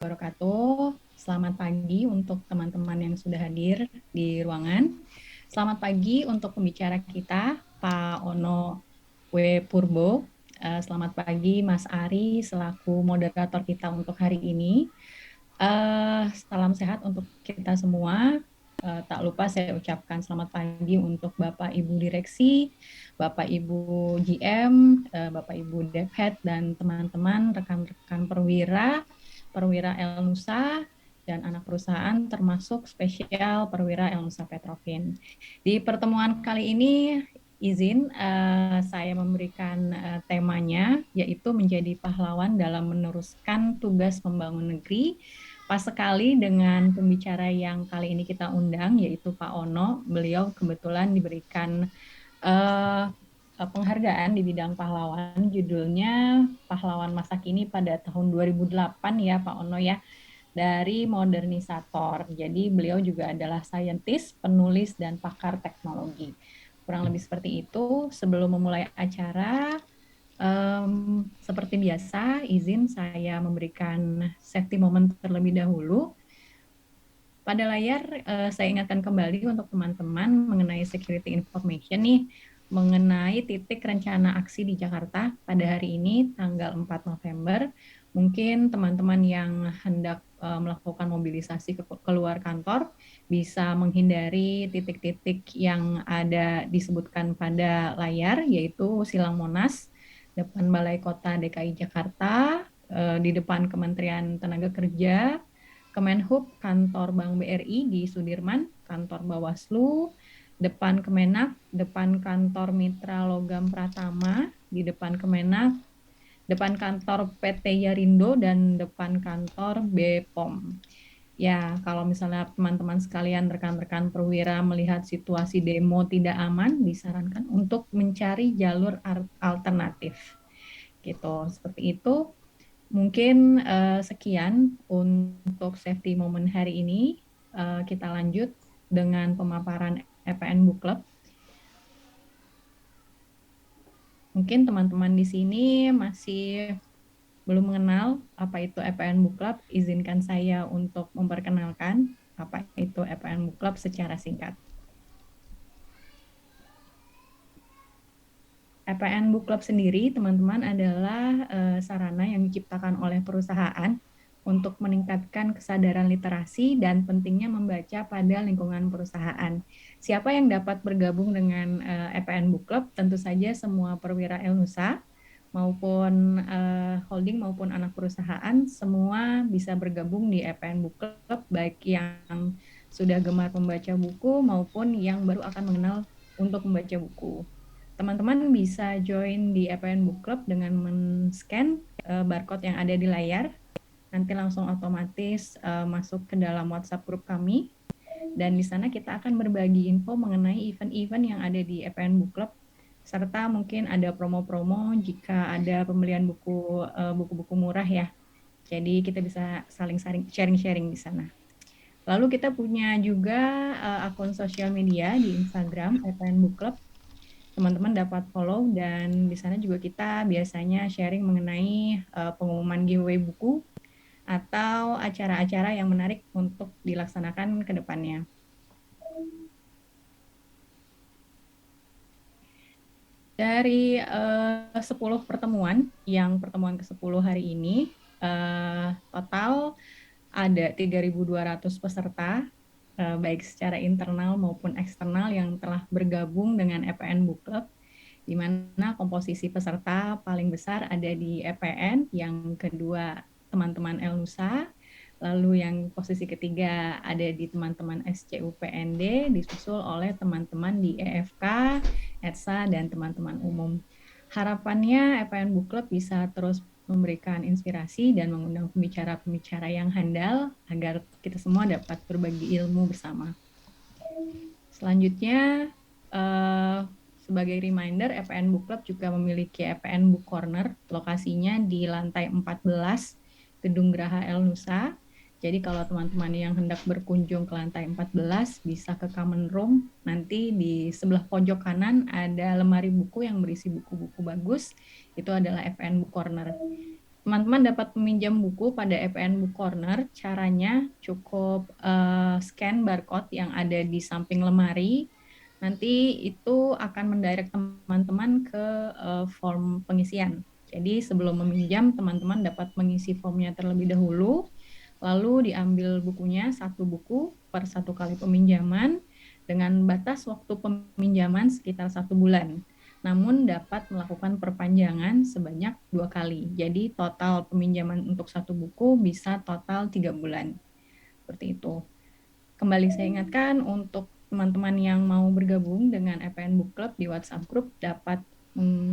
wabarakatuh. Selamat pagi untuk teman-teman yang sudah hadir di ruangan. Selamat pagi untuk pembicara kita, Pak Ono W. Purbo. Selamat pagi, Mas Ari, selaku moderator kita untuk hari ini. Salam sehat untuk kita semua. Tak lupa saya ucapkan selamat pagi untuk Bapak Ibu Direksi, Bapak Ibu GM, Bapak Ibu Devhead, dan teman-teman rekan-rekan Perwira Elnusa, dan anak perusahaan termasuk spesial Perwira Elnusa Petrofin. Di pertemuan kali ini izin saya memberikan temanya, yaitu menjadi pahlawan dalam meneruskan tugas membangun negeri. Pas sekali dengan pembicara yang kali ini kita undang, yaitu Pak Ono. Beliau kebetulan diberikan uh, penghargaan di bidang pahlawan, judulnya Pahlawan Masa Kini pada tahun 2008 ya Pak Ono ya, dari Modernisator. Jadi beliau juga adalah saintis, penulis, dan pakar teknologi. Kurang lebih seperti itu. Sebelum memulai acara, seperti biasa, izin saya memberikan safety moment terlebih dahulu. Pada layar, saya ingatkan kembali untuk teman-teman mengenai security information nih, mengenai titik rencana aksi di Jakarta pada hari ini, tanggal 4 November. Mungkin teman-teman yang hendak melakukan mobilisasi keluar kantor bisa menghindari titik-titik yang ada disebutkan pada layar, yaitu Silang Monas, depan Balai Kota DKI Jakarta, di depan Kementerian Tenaga Kerja, Kemenhub, kantor Bank BRI di Sudirman, kantor Bawaslu, depan Kemenak, depan kantor Mitra Logam Pratama, di depan Kemenak, depan kantor PT Yarindo, dan depan kantor BPOM. Ya, kalau misalnya teman-teman sekalian, rekan-rekan perwira melihat situasi demo tidak aman, disarankan untuk mencari jalur alternatif. Gitu, seperti itu. Mungkin sekian untuk safety moment hari ini. Kita lanjut dengan pemaparan EPN Book Club. Mungkin teman-teman di sini masih belum mengenal apa itu EPN Book Club. Izinkan saya untuk memperkenalkan apa itu EPN Book Club secara singkat. EPN Book Club sendiri, teman-teman, adalah sarana yang diciptakan oleh perusahaan untuk meningkatkan kesadaran literasi dan pentingnya membaca pada lingkungan perusahaan. Siapa yang dapat bergabung dengan EPN Book Club? Tentu saja semua perwira Elnusa, maupun holding maupun anak perusahaan, semua bisa bergabung di EPN Book Club, baik yang sudah gemar membaca buku maupun yang baru akan mengenal untuk membaca buku. Teman-teman bisa join di EPN Book Club dengan men-scan barcode yang ada di layar. Nanti langsung otomatis masuk ke dalam WhatsApp grup kami. Dan di sana kita akan berbagi info mengenai event-event yang ada di EPN Book Club, serta mungkin ada promo-promo jika ada pembelian buku-buku murah ya. Jadi kita bisa saling sharing-sharing di sana. Lalu kita punya juga akun sosial media di Instagram EPN Book Club. Teman-teman dapat follow, dan di sana juga kita biasanya sharing mengenai pengumuman giveaway buku atau acara-acara yang menarik untuk dilaksanakan ke depannya. Dari 10 pertemuan, yang pertemuan ke-10 hari ini, total ada 3.200 peserta, baik secara internal maupun eksternal yang telah bergabung dengan EPN Book Club, di mana komposisi peserta paling besar ada di EPN, yang kedua teman-teman Elnusa, lalu yang posisi ketiga ada di teman-teman SCUPND, disusul oleh teman-teman di EFK, ETSA, dan teman-teman umum. Harapannya EPN Book Club bisa terus memberikan inspirasi dan mengundang pembicara-pembicara yang handal agar kita semua dapat berbagi ilmu bersama. Selanjutnya, sebagai reminder, EPN Book Club juga memiliki EPN Book Corner, lokasinya di lantai 14 Gedung Graha Elnusa. Jadi kalau teman-teman yang hendak berkunjung ke lantai 14 bisa ke Common Room. Nanti di sebelah pojok kanan ada lemari buku yang berisi buku-buku bagus. Itu adalah EPN Book Corner. Teman-teman dapat meminjam buku pada EPN Book Corner. Caranya cukup scan barcode yang ada di samping lemari. Nanti itu akan mendirect teman-teman ke form pengisian. Jadi sebelum meminjam, teman-teman dapat mengisi formnya terlebih dahulu, lalu diambil bukunya satu buku per satu kali peminjaman dengan batas waktu peminjaman sekitar 1 bulan. Namun dapat melakukan perpanjangan sebanyak 2 kali. Jadi total peminjaman untuk satu buku bisa total 3 bulan. Seperti itu. Kembali saya ingatkan untuk teman-teman yang mau bergabung dengan EPN Book Club di WhatsApp Group dapat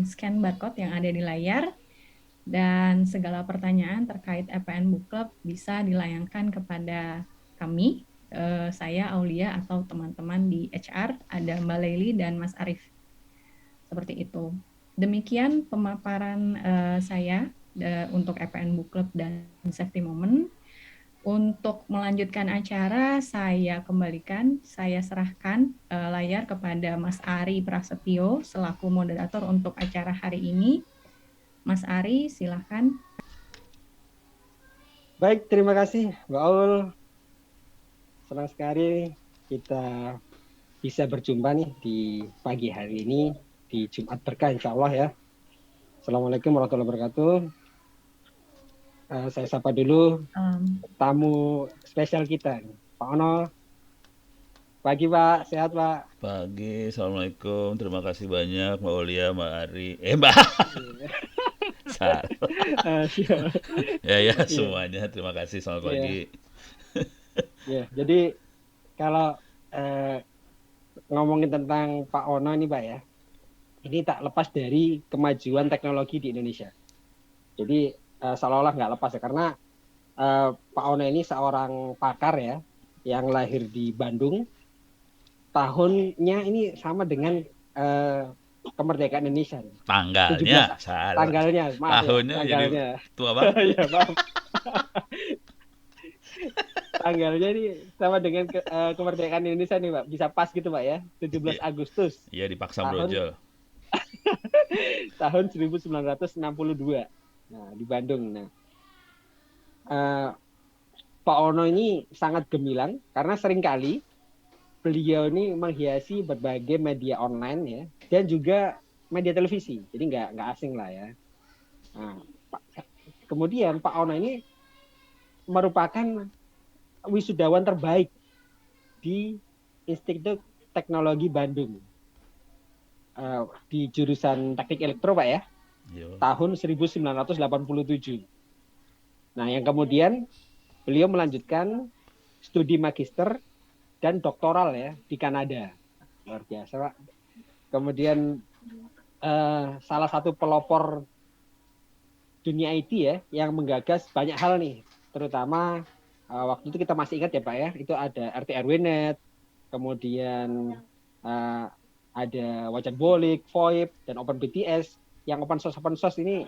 scan barcode yang ada di layar dan segala pertanyaan terkait EPN Book Club bisa dilayangkan kepada kami, saya Aulia atau teman-teman di HR, ada Mbak Leili dan Mas Arief. Seperti itu. Demikian pemaparan saya untuk EPN Book Club dan Safety Moment. Untuk melanjutkan acara, saya kembalikan, saya serahkan layar kepada Mas Ari Prasetyo selaku moderator untuk acara hari ini. Mas Ari, silakan. Baik, terima kasih Mbak Aul. Senang sekali kita bisa berjumpa nih di pagi hari ini di Jumat Berkah insya Allah ya. Assalamualaikum warahmatullahi wabarakatuh. Saya sapa dulu tamu spesial kita, Pak Ono. Pagi Pak, sehat Pak? Pagi, Assalamualaikum. Terima kasih banyak Mbak Olia, Mbak Ari. Mbak. Salah. Ya, semuanya. Terima kasih, selamat pagi. Ya, jadi kalau ngomongin tentang Pak Ono ini Pak ya, ini tak lepas dari kemajuan teknologi di Indonesia. Jadi seolah-olah nggak lepas ya, karena Pak Ono ini seorang pakar ya, yang lahir di Bandung. Tahunnya ini sama dengan kemerdekaan Indonesia. Tanggalnya, salah. Tanggalnya, maaf tahunnya ya, tanggalnya. Jadi tua banget. Ya, maaf. Tanggalnya ini sama dengan kemerdekaan Indonesia nih Pak, bisa pas gitu Pak ya, 17 Agustus. Iya, dipaksa brojol. Tahun 1962. Nah, di Bandung. Nah, Pak Ono ini sangat gemilang karena seringkali beliau ini menghiasi berbagai media online ya, dan juga media televisi. Jadi nggak asing lah ya. Nah, kemudian Pak Ono ini merupakan wisudawan terbaik di Institut Teknologi Bandung di jurusan Teknik Elektro Pak ya. Tahun 1987. Nah, yang kemudian beliau melanjutkan studi magister dan doktoral ya di Kanada. Luar biasa Pak. Kemudian salah satu pelopor dunia IT ya, yang menggagas banyak hal nih, terutama waktu itu kita masih ingat ya Pak ya, itu ada RT/RW-net, kemudian ada Wajan Bolik, VoIP, dan OpenBTS. Yang open source ini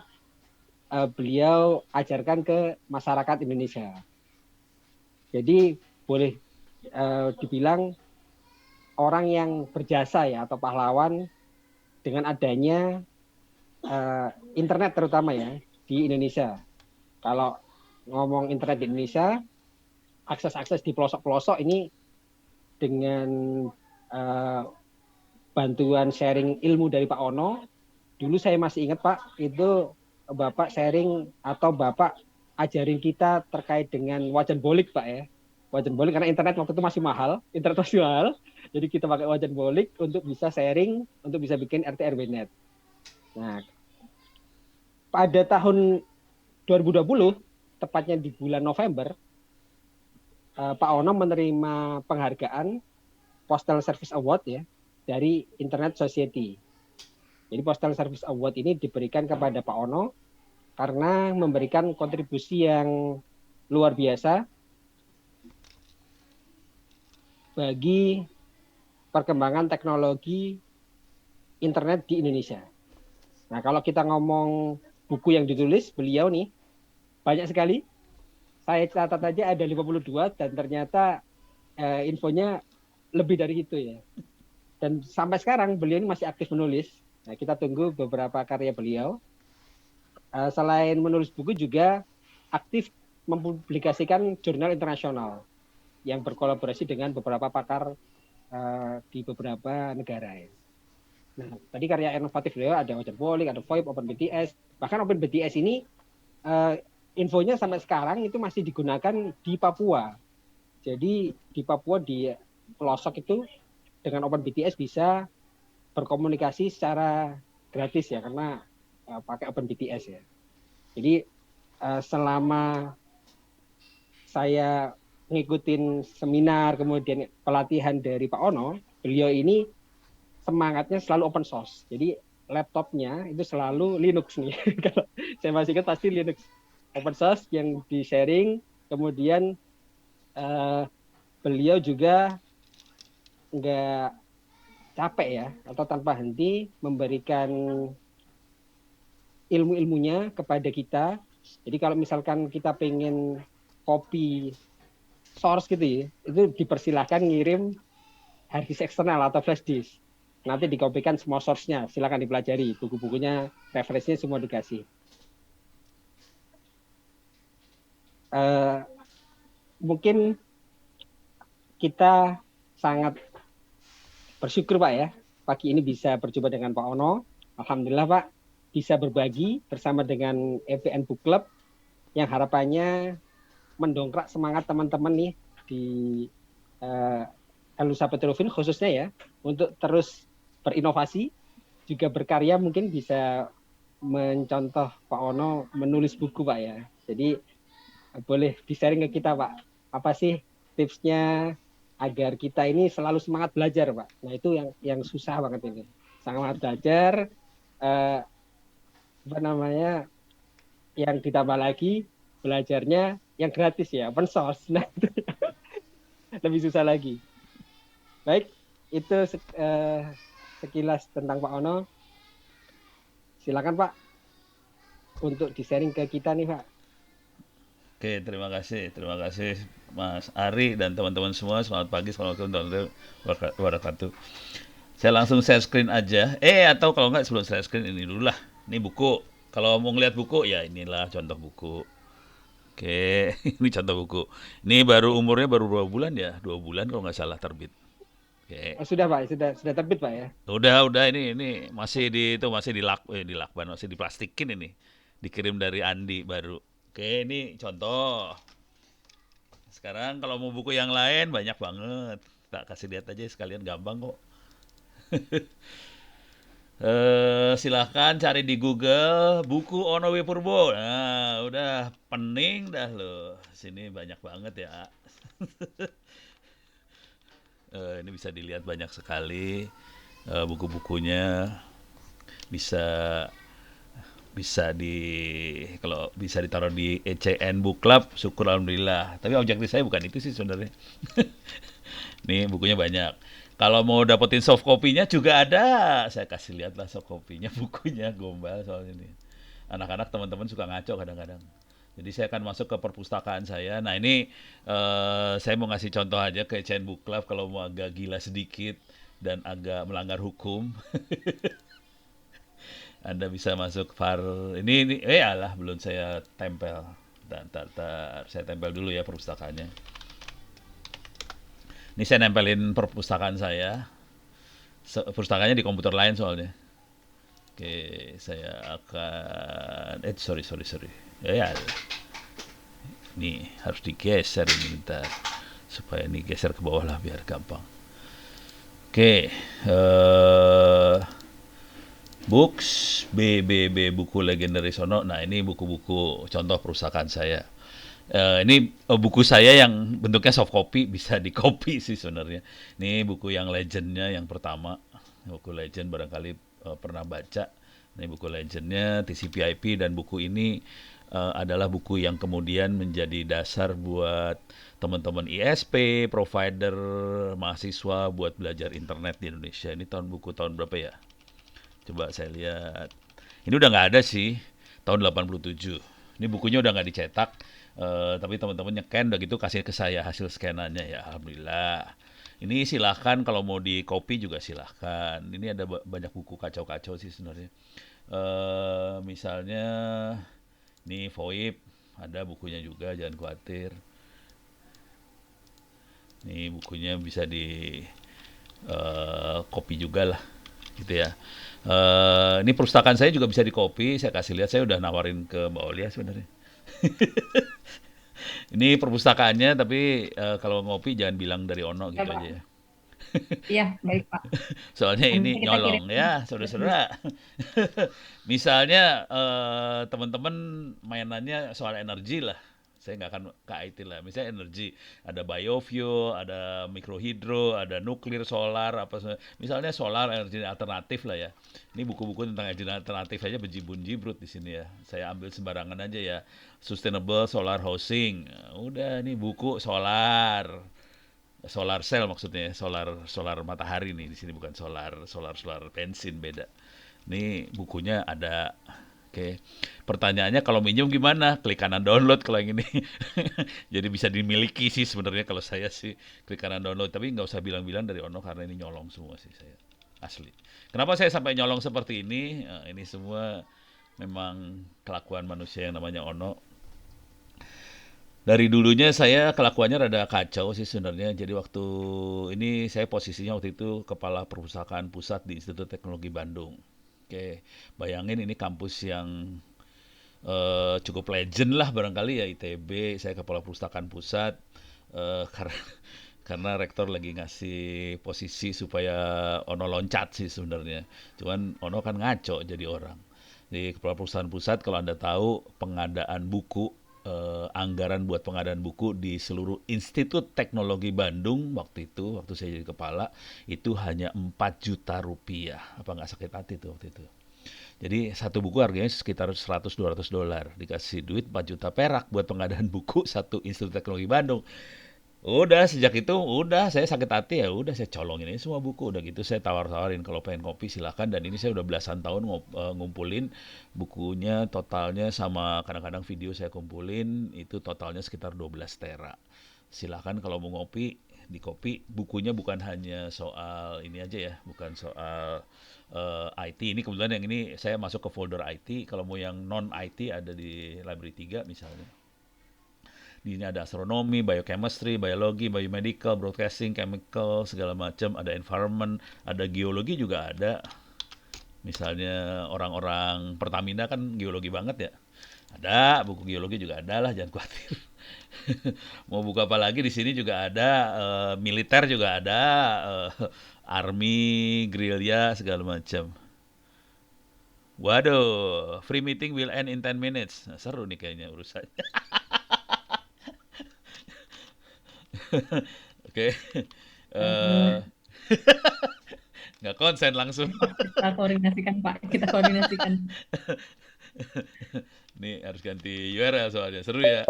beliau ajarkan ke masyarakat Indonesia. Jadi boleh dibilang orang yang berjasa ya, atau pahlawan dengan adanya internet terutama ya di Indonesia. Kalau ngomong internet di Indonesia, akses-akses di pelosok-pelosok ini dengan bantuan sharing ilmu dari Pak Ono. Dulu saya masih ingat Pak, itu Bapak sharing atau Bapak ajarin kita terkait dengan Wajan Bolik Pak ya. Wajan Bolik karena internet waktu itu masih mahal, jadi kita pakai Wajan Bolik untuk bisa sharing, untuk bisa bikin RT/RW-net. Nah, pada tahun 2020, tepatnya di bulan November, Pak Ono menerima penghargaan Postal Service Award ya dari Internet Society. Jadi Postal Service Award ini diberikan kepada Pak Ono karena memberikan kontribusi yang luar biasa bagi perkembangan teknologi internet di Indonesia. Nah, kalau kita ngomong buku yang ditulis beliau nih, banyak sekali. Saya catat aja ada 52 dan ternyata infonya lebih dari itu ya. Dan sampai sekarang beliau ini masih aktif menulis. Nah, kita tunggu beberapa karya beliau. selain menulis buku juga aktif mempublikasikan jurnal internasional yang berkolaborasi dengan beberapa pakar di beberapa negara ya. Nah, tadi karya inovatif beliau ada OceanPolik, ada VoIP, OpenBTS. Bahkan OpenBTS ini infonya sampai sekarang itu masih digunakan di Papua. Jadi di Papua di pelosok itu dengan OpenBTS bisa berkomunikasi secara gratis ya karena pakai OpenBTS ya. Jadi selama saya ngikutin seminar kemudian pelatihan dari Pak Ono, beliau ini semangatnya selalu open source. Jadi laptopnya itu selalu Linux nih. Kalau saya masih ingat pasti Linux open source yang di sharing. Kemudian beliau juga nggak capek ya atau tanpa henti memberikan ilmu-ilmunya kepada kita. Jadi kalau misalkan kita pengen copy source gitu ya, itu dipersilahkan ngirim hard disk eksternal atau flash disk. Nanti dikopikan semua source-nya, silakan dipelajari. Buku-bukunya, referensinya semua dikasih. Mungkin kita sangat bersyukur Pak ya, pagi ini bisa berjumpa dengan Pak Ono. Alhamdulillah Pak, bisa berbagi bersama dengan EPN Book Club yang harapannya mendongkrak semangat teman-teman nih di Elusa Petrofin khususnya ya, untuk terus berinovasi, juga berkarya mungkin bisa mencontoh Pak Ono menulis buku Pak ya. Jadi boleh di-sharing ke kita Pak, apa sih tipsnya agar kita ini selalu semangat belajar Pak. Nah itu yang susah banget ini. Semangat belajar, yang ditambah lagi belajarnya yang gratis ya, open source. Nah itu lebih susah lagi. Baik, itu sekilas tentang Pak Ono. Silakan Pak untuk di-sharing ke kita nih Pak. Oke, terima kasih Mas Ari dan teman-teman semua. Selamat pagi, assalamualaikum warahmatullahi wabarakatuh. Saya langsung share screen aja. Atau kalau nggak sebelum share screen ini dulu lah. Ini buku. Kalau mau ngeliat buku ya inilah contoh buku. Oke, ini contoh buku. Ini umurnya baru 2 bulan ya, 2 bulan kalau nggak salah terbit. Oke. Oh, sudah Pak, sudah terbit Pak ya. Udah ini masih dilakban, masih diplastikin ini. Dikirim dari Andi baru. Oke, ini contoh. Sekarang kalau mau buku yang lain banyak banget. Tak kasih lihat aja sekalian, gampang kok. Silahkan cari di Google buku Ono W. Purbo. Nah, udah pening dah loh. Sini banyak banget ya. Ini bisa dilihat banyak sekali buku-bukunya. Kalau bisa ditaruh di ECN Book Club, syukur alhamdulillah. Tapi objektif saya bukan itu sih sebenarnya. Nih bukunya banyak. Kalau mau dapetin soft copy-nya juga ada. Saya kasih lihat lah soft copy-nya, bukunya gombal soalnya nih. Anak-anak teman-teman suka ngaco kadang-kadang. Jadi saya akan masuk ke perpustakaan saya. Nah ini saya mau ngasih contoh aja ke ECN Book Club kalau mau agak gila sedikit dan agak melanggar hukum. Anda bisa masuk ini alah belum saya tempel. Dan saya tempel dulu ya perpustakaannya. Ini saya nempelin perpustakaan saya. Perpustakaannya di komputer lain soalnya. Oke, saya akan sorry. Ya. Nih, harus digeser ini bentar. Supaya ini geser ke bawah lah biar gampang. Oke, Books BBB buku legendaris Ono. Nah, ini buku-buku contoh perpustakaan saya. Ini buku saya yang bentuknya soft copy, bisa di copy sih sebenarnya. Ini buku yang legendnya yang pertama. Buku legend barangkali pernah baca. Ini buku legendnya TCP/IP, dan buku ini adalah buku yang kemudian menjadi dasar buat teman-teman ISP, provider, mahasiswa buat belajar internet di Indonesia. Ini buku tahun berapa ya? Coba saya lihat. Ini udah nggak ada sih, tahun 87. Ini bukunya udah nggak dicetak, tapi teman-teman nge-scan udah gitu kasih ke saya hasil scanannya ya, alhamdulillah. Ini silahkan kalau mau di copy juga silahkan. Ini ada banyak buku kacau-kacau sih sebenarnya. Misalnya nih VoIP, ada bukunya juga, jangan khawatir. Nih bukunya bisa di copy juga lah, gitu ya. Ini perpustakaan saya juga bisa di copy, saya kasih lihat, saya udah nawarin ke Mbak Olia sebenarnya. Ini perpustakaannya, tapi kalau ngopi jangan bilang dari Ono Ya, gitu Pak. aja ya. Iya, baik, Pak. Soalnya Nanti ini kita nyolong kirim ya, terus. saudara-saudara. Misalnya teman-teman mainannya soal energi lah. Saya nggak akan ke IT lah. Misalnya energi, ada biofuel, ada mikrohidro, ada nuklir, solar, misalnya solar energi alternatif lah ya. Ini buku-buku tentang energi alternatif aja bejibun-jibrut di sini ya. Saya ambil sembarangan aja ya. Sustainable solar housing. Udah nih buku solar. Solar cell maksudnya, solar solar matahari nih di sini, bukan solar bensin, beda. Nih bukunya ada. Oke. Pertanyaannya kalau minjem gimana? Klik kanan download kalau yang ini. Jadi bisa dimiliki sih sebenarnya kalau saya sih, klik kanan download, tapi nggak usah bilang-bilang dari Ono karena ini nyolong semua sih saya. Asli. Kenapa saya sampai nyolong seperti ini? Ini semua memang kelakuan manusia yang namanya Ono. Dari dulunya saya kelakuannya rada kacau sih sebenarnya. Jadi waktu ini saya posisinya waktu itu kepala perpustakaan pusat di Institut Teknologi Bandung. Oke, bayangin ini kampus yang cukup legend lah barangkali ya, ITB. Saya kepala perpustakaan pusat karena karena rektor lagi ngasih posisi supaya Ono loncat sih sebenarnya. Cuman Ono kan ngaco jadi orang. Di kepala perusahaan pusat, kalau Anda tahu pengadaan buku, anggaran buat pengadaan buku di seluruh Institut Teknologi Bandung waktu itu, waktu saya jadi kepala, itu hanya 4 juta rupiah. Apa nggak sakit hati tuh waktu itu? Jadi satu buku harganya sekitar 100-200 dolar. Dikasih duit 4 juta perak buat pengadaan buku satu Institut Teknologi Bandung. Udah sejak itu udah saya sakit hati, ya udah saya colongin ini semua buku, udah gitu saya tawar-tawarin kalau pengen kopi silakan, dan ini saya udah belasan tahun ngumpulin bukunya, totalnya sama kadang-kadang video saya kumpulin itu totalnya sekitar 12 tera. Silakan kalau mau ngopi di kopi, bukunya bukan hanya soal ini aja ya, bukan soal IT. Ini kebetulan yang ini saya masuk ke folder IT, kalau mau yang non IT ada di Library 3 misalnya. Di sini ada astronomi, biochemistry, biologi, biomedical, broadcasting, chemical, segala macam. Ada environment, ada geologi juga ada. Misalnya orang-orang Pertamina kan geologi banget ya. Ada, buku geologi juga ada lah, jangan khawatir. Mau buka apa lagi di sini juga ada, militer juga ada, army, gerilya, segala macam. Waduh, free meeting will end in 10 minutes. Nah, seru nih kayaknya urusannya. Oke. Eh, Eh, nggak konsen langsung. Pak, kita koordinasikan, Pak. Kita koordinasikan. Nih harus ganti URL soalnya seru ya.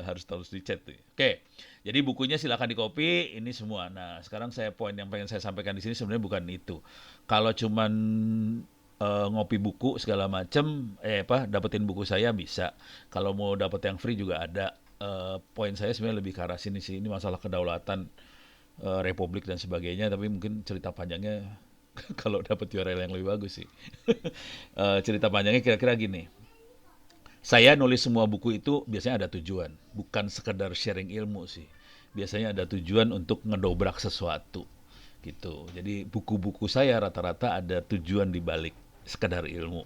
Harus terus di chat tuh. Oke, jadi bukunya silakan di copy ini semua. Nah sekarang saya poin yang pengen saya sampaikan di sini sebenarnya bukan itu. Kalau cuman ngopi buku segala macem, dapetin buku saya bisa. Kalau mau dapet yang free juga ada. Poin saya sebenarnya lebih ke arah sini sih. Ini masalah kedaulatan republik dan sebagainya, tapi mungkin cerita panjangnya kalau dapat URL yang lebih bagus sih. Cerita panjangnya kira-kira gini. Saya nulis semua buku itu biasanya ada tujuan, bukan sekedar sharing ilmu sih. Biasanya ada tujuan untuk ngedobrak sesuatu gitu. Jadi buku-buku saya rata-rata ada tujuan di balik sekedar ilmu.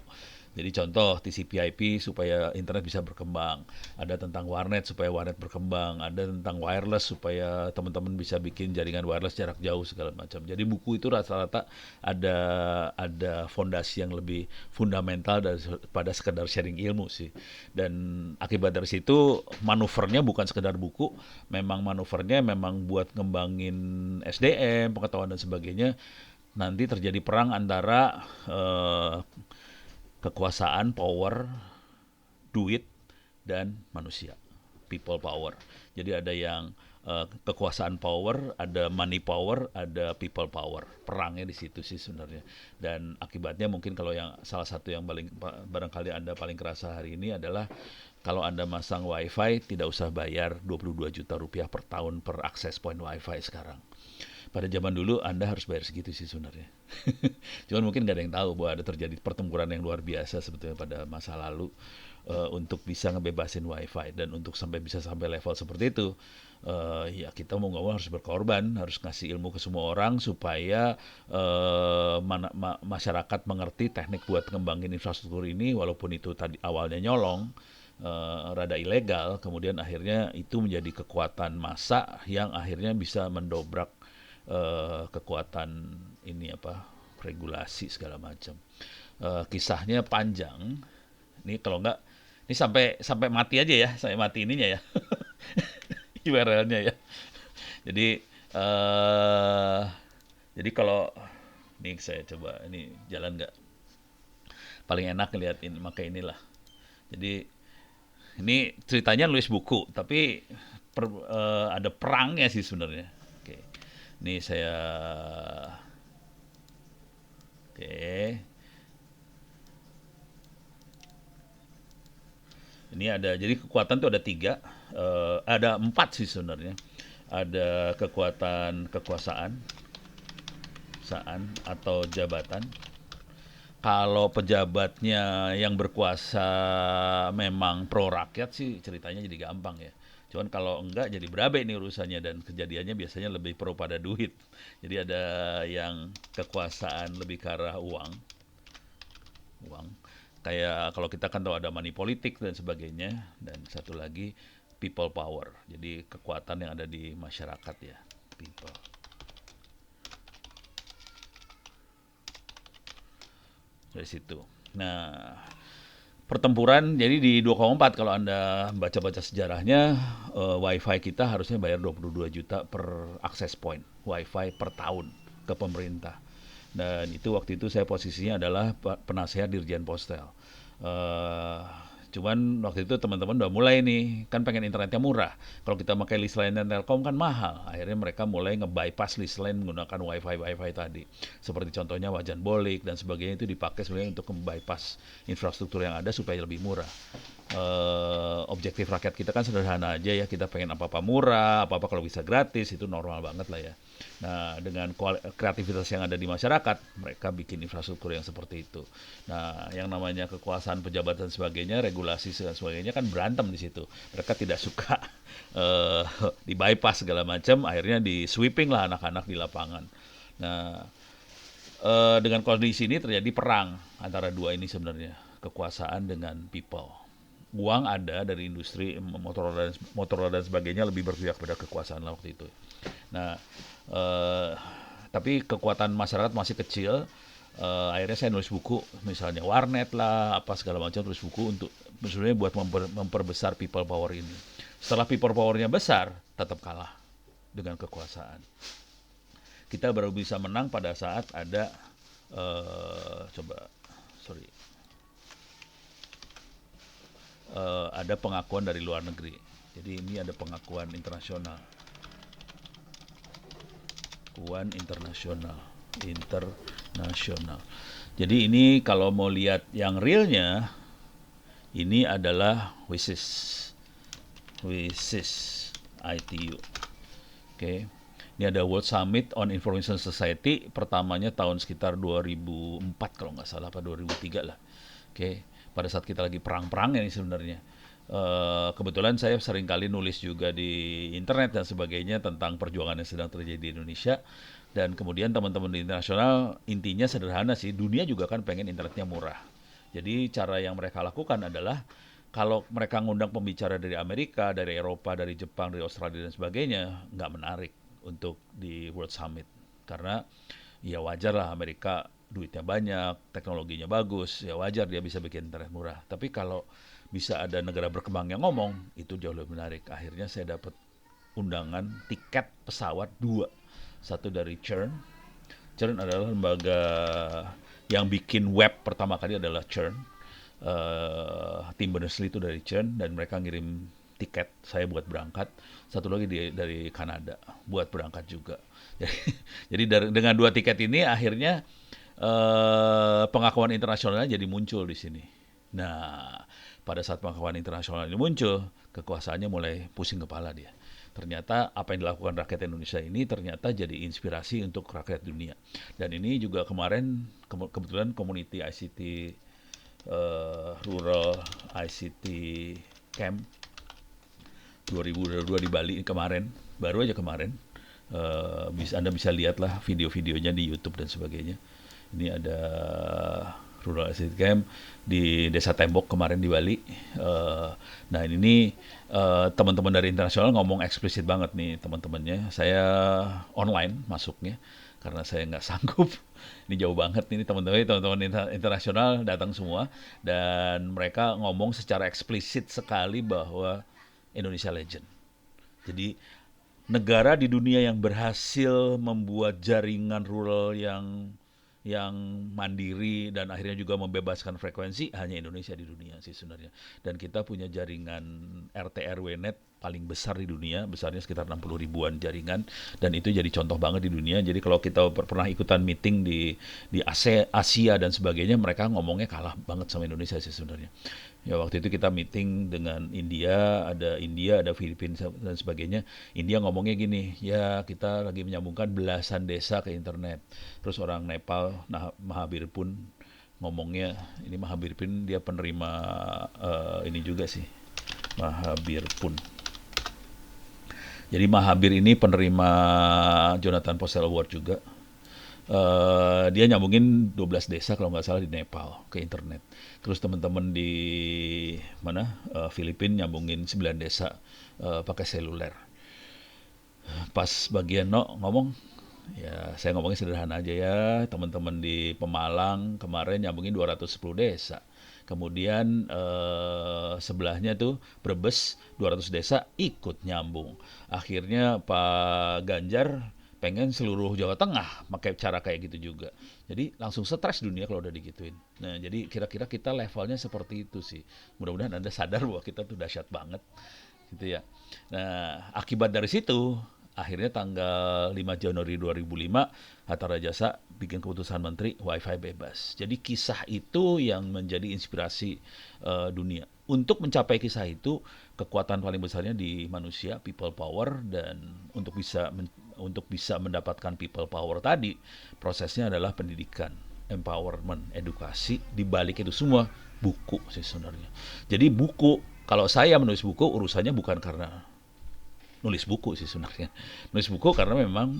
Jadi contoh TCP/IP supaya internet bisa berkembang, ada tentang warnet supaya warnet berkembang, ada tentang wireless supaya teman-teman bisa bikin jaringan wireless jarak jauh segala macam. Jadi buku itu rata-rata ada fondasi yang lebih fundamental daripada sekedar sharing ilmu sih. Dan akibat dari situ manuvernya bukan sekedar buku, memang manuvernya memang buat ngembangin SDM, pengetahuan dan sebagainya. Nanti terjadi perang antara kekuasaan, power, duit, dan manusia. People power. Jadi ada yang kekuasaan power, ada money power, ada people power. Perangnya di situ sih sebenarnya. Dan akibatnya mungkin kalau yang salah satu yang paling barangkali Anda paling kerasa hari ini adalah kalau Anda masang WiFi tidak usah bayar 22 juta rupiah per tahun per akses point WiFi sekarang. pada zaman dulu Anda harus bayar segitu sih sebenarnya. Cuman mungkin nggak ada yang tahu bahwa ada terjadi pertempuran yang luar biasa sebetulnya pada masa lalu untuk bisa ngebebasin wifi, dan untuk bisa sampai level seperti itu, ya kita mau nggak mau harus berkorban, harus ngasih ilmu ke semua orang supaya masyarakat mengerti teknik buat ngembangin infrastruktur ini, walaupun itu tadi awalnya nyolong, rada ilegal, kemudian akhirnya itu menjadi kekuatan massa yang akhirnya bisa mendobrak kekuatan ini regulasi segala macam. Kisahnya panjang. Ini kalau nggak, ini sampai mati aja ya, sampai mati ininya ya, URL-nya ya. Jadi jadi kalau ini saya coba, ini jalan nggak, paling enak ngeliatin, maka inilah. Jadi ini ceritanya nulis buku, tapi ada perangnya sih sebenarnya. Oke, ini saya, oke. Ini ada, jadi kekuatan itu ada 3, ada 4 sih sebenarnya. Ada kekuasaan atau jabatan. Kalau pejabatnya yang berkuasa memang pro rakyat sih ceritanya jadi gampang ya. Cuman kalau enggak jadi berabe nih urusannya, dan kejadiannya biasanya lebih pro pada duit. Jadi ada yang kekuasaan lebih ke arah uang. Kayak kalau kita kan tahu ada money politik dan sebagainya, dan satu lagi people power. Jadi kekuatan yang ada di masyarakat ya, people. Dari situ. Nah, pertempuran jadi di 2,4, kalau Anda baca-baca sejarahnya, wifi kita harusnya bayar 22 juta per access point wifi per tahun ke pemerintah. Dan itu waktu itu saya posisinya adalah penasehat Dirjen Postel. Cuman waktu itu teman-teman udah mulai nih, kan pengen internetnya murah. Kalau kita pakai list line dan Telkom kan mahal. Akhirnya mereka mulai nge-bypass list line menggunakan wifi tadi. Seperti contohnya wajan bolik dan sebagainya, itu dipakai sebenarnya untuk nge-bypass infrastruktur yang ada supaya lebih murah. Objektif rakyat kita kan sederhana aja ya, kita pengen apa-apa murah, apa-apa kalau bisa gratis, itu normal banget lah ya. Nah, dengan kreativitas yang ada di masyarakat, mereka bikin infrastruktur yang seperti itu. Nah, yang namanya kekuasaan pejabat dan sebagainya, regulasi dan sebagainya kan berantem di situ. Mereka tidak suka di bypass segala macam, akhirnya di sweeping lah anak-anak di lapangan. Nah, dengan kondisi ini terjadi perang antara dua ini sebenarnya, kekuasaan dengan people. Uang ada dari industri motor dan sebagainya, lebih berpihak pada kekuasaan lah waktu itu. Nah, tapi kekuatan masyarakat masih kecil. Akhirnya saya nulis buku, misalnya warnet lah, apa segala macam, tulis buku untuk sebenarnya buat memperbesar people power ini. Setelah people powernya besar, tetap kalah dengan kekuasaan. Kita baru bisa menang pada saat ada ada pengakuan dari luar negeri. Jadi ini ada pengakuan internasional. Internasional. Jadi ini kalau mau lihat yang realnya, ini adalah WSIS ITU. Oke. Ini ada World Summit on Information Society, pertamanya tahun sekitar 2004 kalau nggak salah, apa 2003 lah. Oke. Pada saat kita lagi perang-perangnya ini sebenarnya. Kebetulan saya sering kali nulis juga di internet dan sebagainya tentang perjuangan yang sedang terjadi di Indonesia. Dan kemudian teman-teman di internasional, intinya sederhana sih, dunia juga kan pengen internetnya murah. Jadi cara yang mereka lakukan adalah, kalau mereka ngundang pembicara dari Amerika, dari Eropa, dari Jepang, dari Australia dan sebagainya, nggak menarik untuk di World Summit. Karena ya wajar lah, Amerika duitnya banyak, teknologinya bagus, ya wajar dia bisa bikin internet murah. Tapi kalau bisa ada negara berkembang yang ngomong, itu jauh lebih menarik. Akhirnya saya dapat undangan tiket pesawat 2. Satu dari CERN. CERN adalah lembaga yang bikin web pertama kali adalah CERN. Tim Berners-Lee itu dari CERN, dan mereka ngirim tiket saya buat berangkat. Satu lagi dari Kanada buat berangkat juga. Jadi dengan 2 tiket ini akhirnya pengakuan internasionalnya jadi muncul di sini. Nah, pada saat pengakuan internasional ini muncul, kekuasaannya mulai pusing kepala dia. Ternyata apa yang dilakukan rakyat Indonesia ini ternyata jadi inspirasi untuk rakyat dunia. Dan ini juga kemarin kebetulan community ICT rural ICT camp 2022 di Bali kemarin, baru aja kemarin. Anda bisa lihat lah video-videonya di YouTube dan sebagainya. Ini ada Rural ICT Camp di Desa Tembok kemarin di Bali. Nah ini teman-teman dari internasional ngomong eksplisit banget nih teman-temannya. Saya online masuknya karena saya nggak sanggup. Ini jauh banget nih teman-teman internasional datang semua dan mereka ngomong secara eksplisit sekali bahwa Indonesia legend. Jadi negara di dunia yang berhasil membuat jaringan rural yang mandiri dan akhirnya juga membebaskan frekuensi hanya Indonesia di dunia sih sebenarnya. Dan kita punya jaringan RT RW net paling besar di dunia, besarnya sekitar 60 ribuan jaringan dan itu jadi contoh banget di dunia. Jadi kalau kita pernah ikutan meeting di Asia dan sebagainya, mereka ngomongnya kalah banget sama Indonesia sih sebenarnya. Ya waktu itu kita meeting dengan India, ada Filipina dan sebagainya. India ngomongnya gini, ya kita lagi menyambungkan belasan desa ke internet. Terus orang Nepal, Mahabir pun ngomongnya, ini Mahabir pun dia penerima ini juga sih, Mahabir pun. Jadi Mahabir ini penerima Jonathan Postel Award juga. Dia nyambungin 12 desa kalau nggak salah di Nepal ke internet. Terus teman-teman di mana Filipina nyambungin 9 desa pakai seluler. Pas bagian ngomong, ya saya ngomongnya sederhana aja ya. Teman-teman di Pemalang kemarin nyambungin 210 desa. Kemudian sebelahnya tuh Brebes 200 desa ikut nyambung. Akhirnya Pak Ganjar pengen seluruh Jawa Tengah pakai cara kayak gitu juga. Jadi langsung stres dunia kalau udah digituin. Nah, jadi kira-kira kita levelnya seperti itu sih. Mudah-mudahan Anda sadar bahwa kita tuh dahsyat banget. Gitu ya. Nah, akibat dari situ, akhirnya tanggal 5 Januari 2005, Hatta Rajasa bikin keputusan menteri Wi-Fi bebas. Jadi kisah itu yang menjadi inspirasi dunia. Untuk mencapai kisah itu, kekuatan paling besarnya di manusia, people power, dan untuk bisa mendapatkan people power tadi, prosesnya adalah pendidikan, empowerment, edukasi. Di balik itu semua buku sih sebenarnya. Jadi buku, kalau saya menulis buku urusannya bukan karena nulis buku sih sebenarnya. Nulis buku karena memang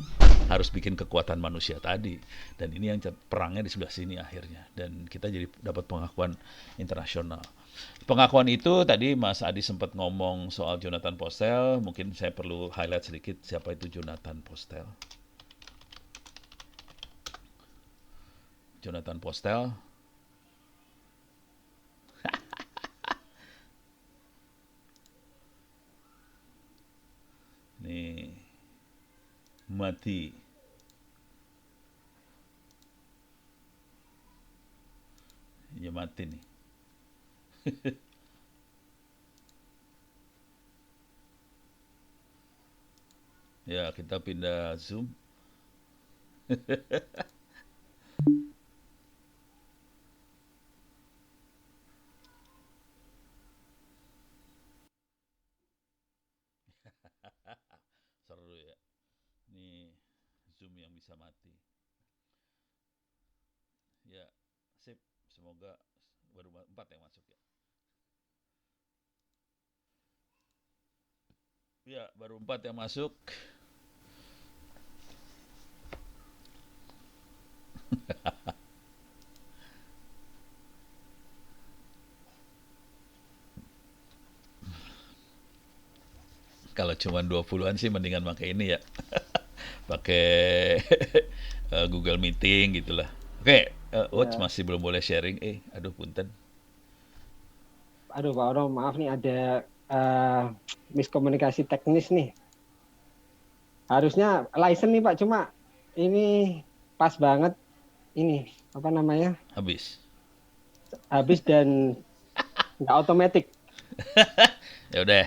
harus bikin kekuatan manusia tadi. Dan ini yang perangnya di sebelah sini akhirnya. Dan kita jadi dapat pengakuan internasional. Pengakuan itu tadi Mas Adi sempat ngomong soal Jonathan Postel. Mungkin saya perlu highlight sedikit siapa itu Jonathan Postel. Jonathan Postel. Nih, mati. Ya mati nih. Ya, kita pindah Zoom. Seru ya. Nih, Zoom yang bisa mati. Ya, sip. Semoga baru 4 yang masuk ya. Ya, baru 4 yang masuk. Kalau cuma 20-an sih mendingan pakai ini ya. Pakai Google Meeting gitulah. Oke, Watch masih belum boleh sharing. Aduh punten. Aduh Pak Ono, maaf nih ada miskomunikasi teknis nih. Harusnya license nih Pak, cuma ini pas banget ini apa namanya? Habis dan nggak otomatis. Ya udah.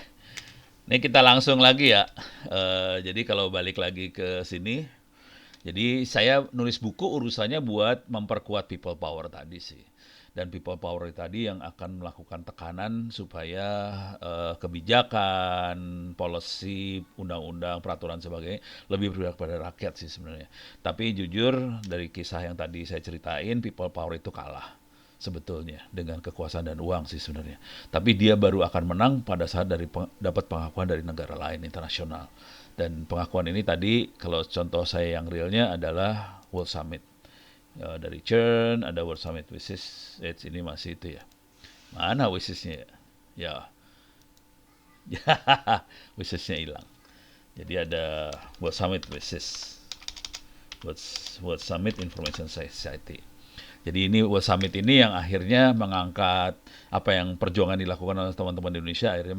Ini kita langsung lagi ya. Jadi kalau balik lagi ke sini, jadi saya nulis buku urusannya buat memperkuat people power tadi sih. Dan people power tadi yang akan melakukan tekanan supaya kebijakan, policy, undang-undang, peraturan sebagainya lebih berpihak pada rakyat sih sebenarnya. Tapi jujur dari kisah yang tadi saya ceritain, people power itu kalah sebetulnya dengan kekuasaan dan uang sih sebenarnya. Tapi dia baru akan menang pada saat dapat pengakuan dari negara lain internasional. Dan pengakuan ini tadi kalau contoh saya yang realnya adalah World Summit. Dari CERN ada World Summit Wishes, ini masih itu ya. Mana wishesnya ya? Ya, wishesnya hilang. Jadi ada World Summit Wishes, World Summit Information Society. Jadi ini World Summit ini yang akhirnya mengangkat apa yang perjuangan dilakukan oleh teman-teman di Indonesia akhirnya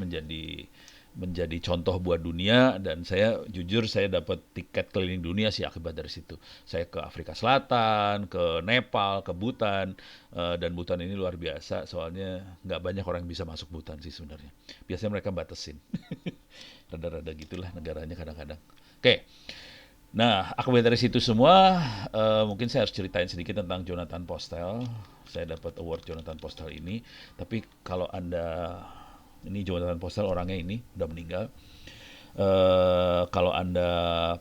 menjadi contoh buat dunia. Dan saya jujur saya dapat tiket keliling dunia sih akibat dari situ. Saya ke Afrika Selatan, ke Nepal, ke Bhutan, dan Bhutan ini luar biasa soalnya nggak banyak orang yang bisa masuk Bhutan sih sebenarnya. Biasanya mereka batasin. Rada-rada gitulah negaranya kadang-kadang. Oke. Nah, akibat dari situ semua, mungkin saya harus ceritain sedikit tentang Jonathan Postel. Saya dapat award Jonathan Postel ini. Tapi kalau Anda, ini Jonathan Postel orangnya ini udah meninggal. Kalau Anda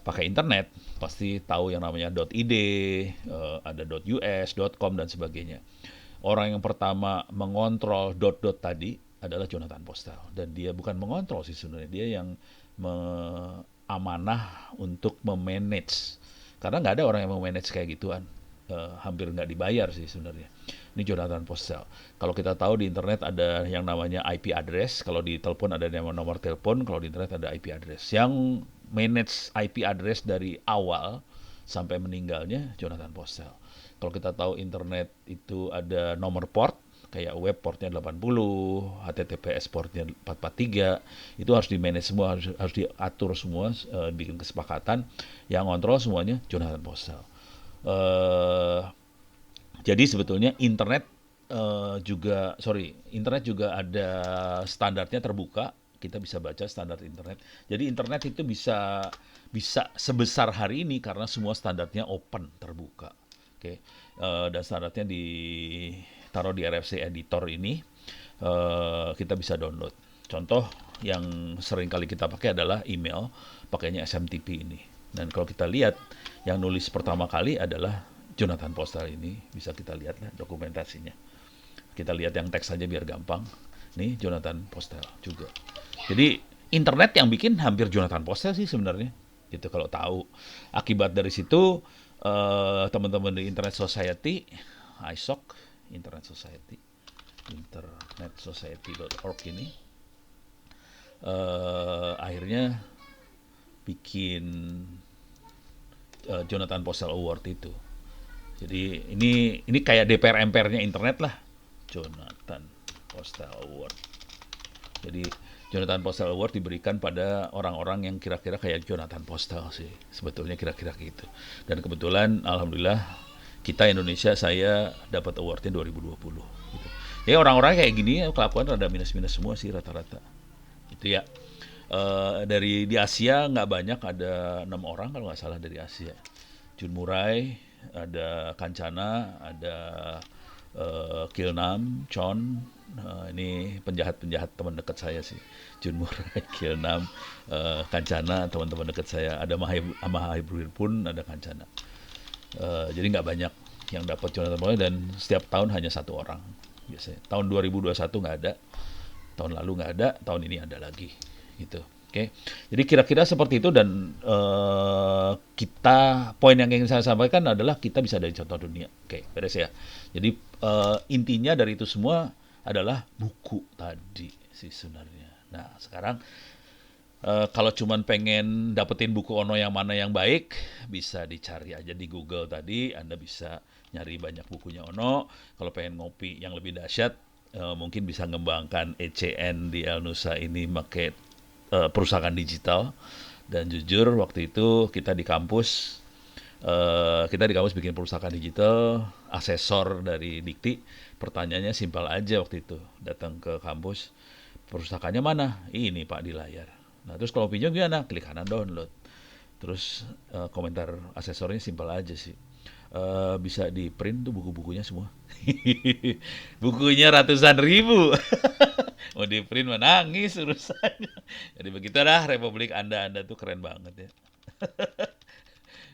pakai internet, pasti tahu yang namanya .id, ada .us, .com dan sebagainya. Orang yang pertama mengontrol dot tadi adalah Jonathan Postel. Dan dia bukan mengontrol sih sebenarnya, dia yang amanah untuk memanage. Karena nggak ada orang yang memanage kayak gituan. Hampir nggak dibayar sih sebenarnya. Ini Jonathan Postel. Kalau kita tahu di internet ada yang namanya IP address. Kalau di telepon ada yang nomor telepon. Kalau di internet ada IP address. Yang manage IP address dari awal sampai meninggalnya Jonathan Postel. Kalau kita tahu internet itu ada nomor port, kayak web portnya 80, HTTPS portnya 443, itu harus di-manage semua, harus diatur semua, bikin kesepakatan. Yang kontrol semuanya Jonathan Postel. Jadi sebetulnya internet internet juga ada standarnya terbuka. Kita bisa baca standar internet. Jadi internet itu bisa sebesar hari ini karena semua standarnya open, terbuka. Oke. Dan standarnya ditaruh di RFC editor ini, kita bisa download. Contoh yang sering kali kita pakai adalah email, pakainya SMTP ini. Dan kalau kita lihat, yang nulis pertama kali adalah Jonathan Postel ini. Bisa kita lihat lah dokumentasinya. Kita lihat yang teks saja biar gampang. Nih Jonathan Postel juga. Jadi internet yang bikin hampir Jonathan Postel sih sebenarnya. Gitu kalau tahu. Akibat dari situ teman-teman di Internet Society, ISOC, Internet Society, internetsociety.org ini akhirnya bikin Jonathan Postel Award itu. Jadi ini kayak DPR MPR-nya internet lah, Jonathan Postel Award. Jadi Jonathan Postel Award diberikan pada orang-orang yang kira-kira kayak Jonathan Postel sih, sebetulnya kira-kira gitu. Dan kebetulan, alhamdulillah, kita Indonesia, saya dapat awardnya 2020. Gitu. Ya orang-orang kayak gini kelakuan rada minus-minus semua sih rata-rata. Itu ya. Dari di Asia nggak banyak, ada 6 orang kalau nggak salah dari Asia. Jun Murai, ada Kancana, ada Kilnam, Chon, ini penjahat-penjahat teman dekat saya sih. Jun Murai, Kilnam, Kancana, teman-teman dekat saya. Ada Mahaibur pun ada Kancana. Jadi nggak banyak yang dapat Jonathan Postel dan setiap tahun hanya 1 orang biasanya. Tahun 2021 nggak ada, tahun lalu nggak ada, tahun ini ada lagi gitu. Oke, jadi kira-kira seperti itu. Dan poin yang ingin saya sampaikan adalah kita bisa dari contoh dunia. Oke, beres ya. Jadi intinya dari itu semua adalah buku tadi sih sebenarnya. Nah sekarang kalau cuman pengen dapetin buku Ono yang mana yang baik, bisa dicari aja di Google tadi. Anda bisa nyari banyak bukunya Ono. Kalau pengen ngopi yang lebih dahsyat, mungkin bisa ngembangkan ECN di El Nusa ini pakai perusahaan digital. Dan jujur waktu itu kita di kampus bikin perusahaan digital, asesor dari Dikti. Pertanyaannya simpel aja waktu itu, datang ke kampus, perusahaannya mana? Ini Pak di layar. Nah terus kalau pinjam gimana? Klik kanan download. Terus komentar asesornya simpel aja sih. bisa di print tuh buku-bukunya semua. Bukunya ratusan ribu. Mau di print menangis urusannya. Jadi begitulah Republik Anda tuh keren banget ya.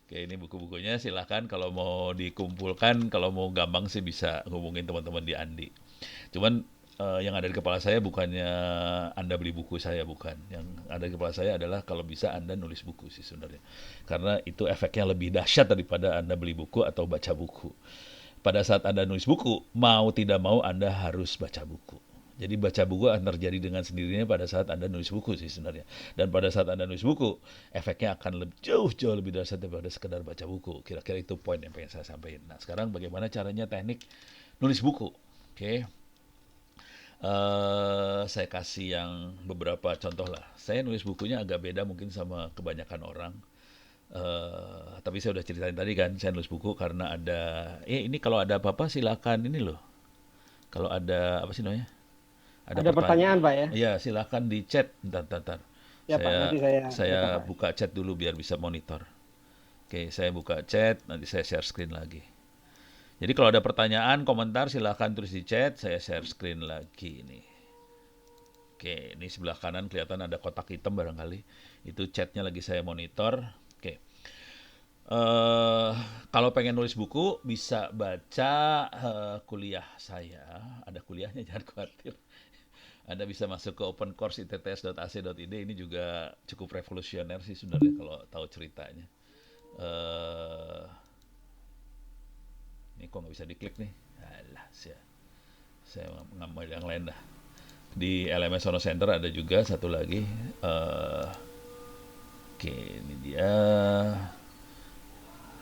Oke, ini buku-bukunya silahkan kalau mau dikumpulkan, kalau mau gampang sih bisa hubungin teman-teman di Andi. Cuman yang ada di kepala saya bukannya Anda beli buku saya, bukan. Yang ada di kepala saya adalah kalau bisa Anda nulis buku sih sebenarnya. Karena itu efeknya lebih dahsyat daripada Anda beli buku atau baca buku. Pada saat Anda nulis buku, mau tidak mau Anda harus baca buku. Jadi baca buku akan terjadi dengan sendirinya pada saat Anda nulis buku sih sebenarnya. Dan pada saat Anda nulis buku, efeknya akan jauh lebih dahsyat daripada sekedar baca buku. Kira-kira itu poin yang pengen saya sampaikan. Nah, sekarang bagaimana caranya teknik nulis buku? Oke. Saya kasih yang beberapa contoh lah. Saya nulis bukunya agak beda mungkin sama kebanyakan orang. Tapi saya udah ceritain tadi kan, saya nulis buku karena ada, ini kalau ada apa-apa silakan ini loh. Kalau ada apa sih namanya? Ada Ada pertanyaan, Pak ya? Iya, silakan di chat. Bentar. Ya, Pak, nanti saya Saya buka, Pak. buka chat dulu biar bisa monitor. Oke, saya buka chat, nanti saya share screen lagi. Jadi kalau ada pertanyaan, komentar silahkan tulis di chat, saya share screen lagi ini. Oke, ini sebelah kanan kelihatan ada kotak hitam barangkali. Itu chatnya lagi saya monitor. Oke. Kalau pengen nulis buku bisa baca kuliah saya. Ada kuliahnya, jangan khawatir. Anda bisa masuk ke open course itts.ac.id. Ini juga cukup revolusioner sih sebenarnya kalau tahu ceritanya. Ini kok nggak bisa diklik nih? Alah, saya ngambil yang lain dah. Di LMS Sono Center ada juga satu lagi. Oke, ini dia.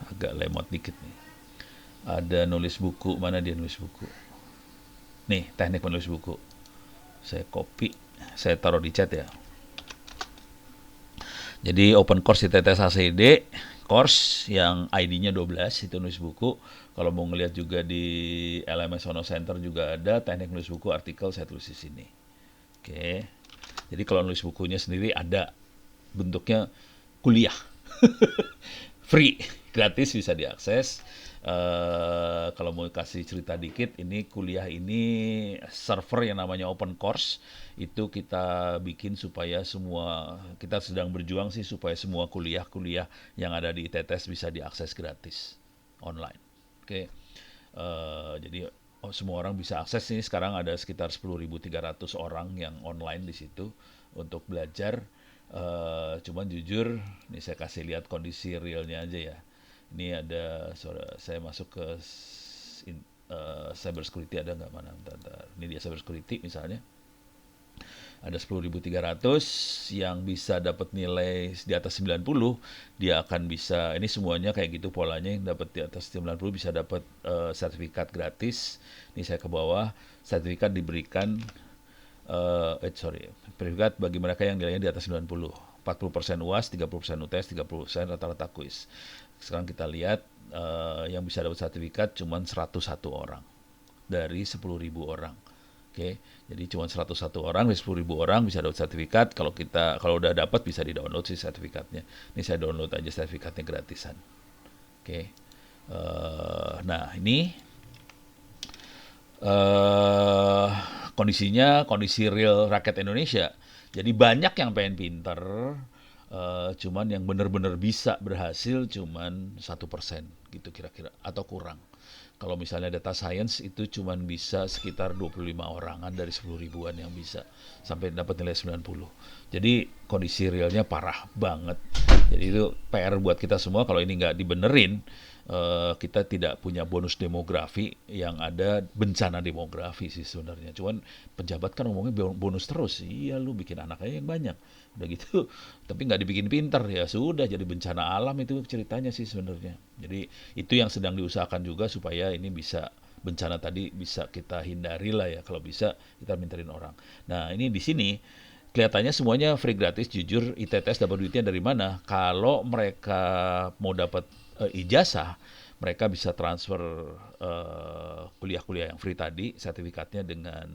Agak lemot dikit nih. Ada nulis buku, mana dia nulis buku? Nih, teknik menulis buku. Saya copy, saya taruh di chat ya. Jadi open course di ITTS-ACD, course yang ID-nya 12 itu nulis buku. Kalau mau ngelihat juga di LMS Sono Center juga ada teknik nulis buku artikel saya tulis di sini. Oke. Jadi kalau nulis bukunya sendiri ada bentuknya kuliah. Free, gratis bisa diakses. Kalau mau kasih cerita dikit, ini kuliah ini server yang namanya open course itu kita bikin supaya kita sedang berjuang sih supaya semua kuliah-kuliah yang ada di ITTS bisa diakses gratis online. Oke. Jadi semua orang bisa akses ini. Sekarang ada sekitar 10.300 orang yang online di situ untuk belajar. Cuman jujur, ini saya kasih lihat kondisi realnya aja ya. Ini ada, saya masuk ke cyber security ada nggak mana? Bentar. Ini dia cyber security misalnya. Ada 10.300 yang bisa dapat nilai di atas 90, dia akan bisa, ini semuanya kayak gitu polanya, yang dapat di atas 90 bisa dapat sertifikat gratis. Ini saya ke bawah, sertifikat diberikan sertifikat bagi mereka yang nilainya di atas 90. 40% UAS, 30% UTS, 30% rata-rata kuis. Sekarang kita lihat yang bisa dapat sertifikat cuma 101 orang dari 10.000 orang. Oke, jadi cuma 101 orang dari 10.000 orang bisa dapat sertifikat. Kalau udah dapat bisa di-download sih sertifikatnya. Ini saya download aja sertifikatnya gratisan. Oke. Nah, ini kondisinya kondisi real rakyat Indonesia. Jadi banyak yang pengen pinter, cuman yang benar-benar bisa berhasil cuman 1% gitu kira-kira atau kurang. Kalau misalnya data science itu cuman bisa sekitar 25 orangan dari 10 ribuan yang bisa sampai dapat nilai 90. Jadi kondisi realnya parah banget. Jadi itu PR buat kita semua kalau ini nggak dibenerin, kita tidak punya bonus demografi, yang ada bencana demografi sih sebenarnya. Cuman pejabat kan ngomongnya bonus terus. Iya, lu bikin anak aja yang banyak. Udah gitu, tapi nggak dibikin pinter, ya sudah jadi bencana alam itu ceritanya sih sebenarnya. Jadi itu yang sedang diusahakan juga supaya ini bisa, bencana tadi bisa kita hindari lah ya, kalau bisa kita minterin orang. Nah, ini di sini kelihatannya semuanya free gratis. Jujur, ITTS dapat duitnya dari mana? Kalau mereka mau dapat ijazah, mereka bisa transfer kuliah-kuliah yang free tadi, sertifikatnya dengan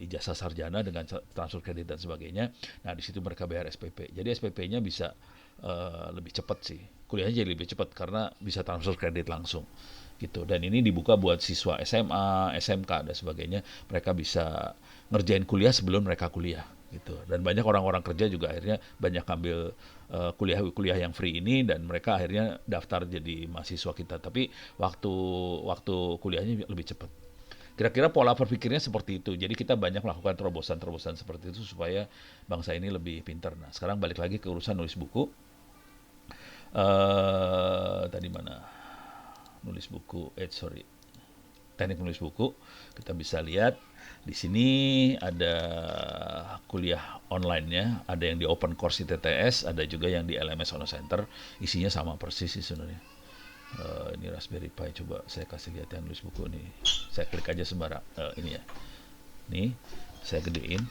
ijazah sarjana dengan transfer kredit dan sebagainya. Nah, di situ mereka bayar SPP. Jadi SPP-nya bisa lebih cepat sih. Kuliahnya jadi lebih cepat karena bisa transfer kredit langsung gitu. Dan ini dibuka buat siswa SMA, SMK dan sebagainya. Mereka bisa ngerjain kuliah sebelum mereka kuliah gitu. Dan banyak orang-orang kerja juga akhirnya banyak ambil kuliah yang free ini dan mereka akhirnya daftar jadi mahasiswa kita. Tapi waktu waktu kuliahnya lebih cepat. Kira-kira pola berpikirnya seperti itu. Jadi kita banyak melakukan terobosan-terobosan seperti itu supaya bangsa ini lebih pintar. Nah, sekarang balik lagi ke urusan nulis buku. Tadi mana? Nulis buku. Sorry. Teknik nulis buku. Kita bisa lihat di sini ada kuliah online-nya, ada yang di open course di TTS, ada juga yang di LMS Ono Center. Isinya sama persis sih sebenarnya. Ini Raspberry Pi, coba saya kasih lihat yang nulis buku nih. Saya klik aja sembarang ini ya. Nih, saya gedein.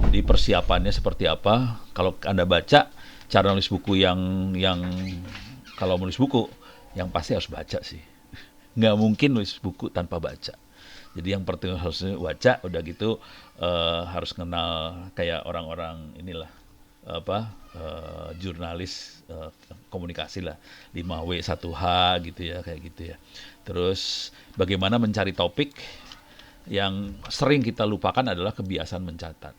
Jadi persiapannya seperti apa? Kalau Anda baca cara nulis buku yang kalau nulis buku yang pasti harus baca sih. Nggak mungkin nulis buku tanpa baca. Jadi yang pertama harus baca, udah gitu harus kenal kayak orang-orang inilah jurnalis komunikasi lah 5W 1H gitu ya, kayak gitu ya. Terus bagaimana mencari topik. Yang sering kita lupakan adalah kebiasaan mencatat.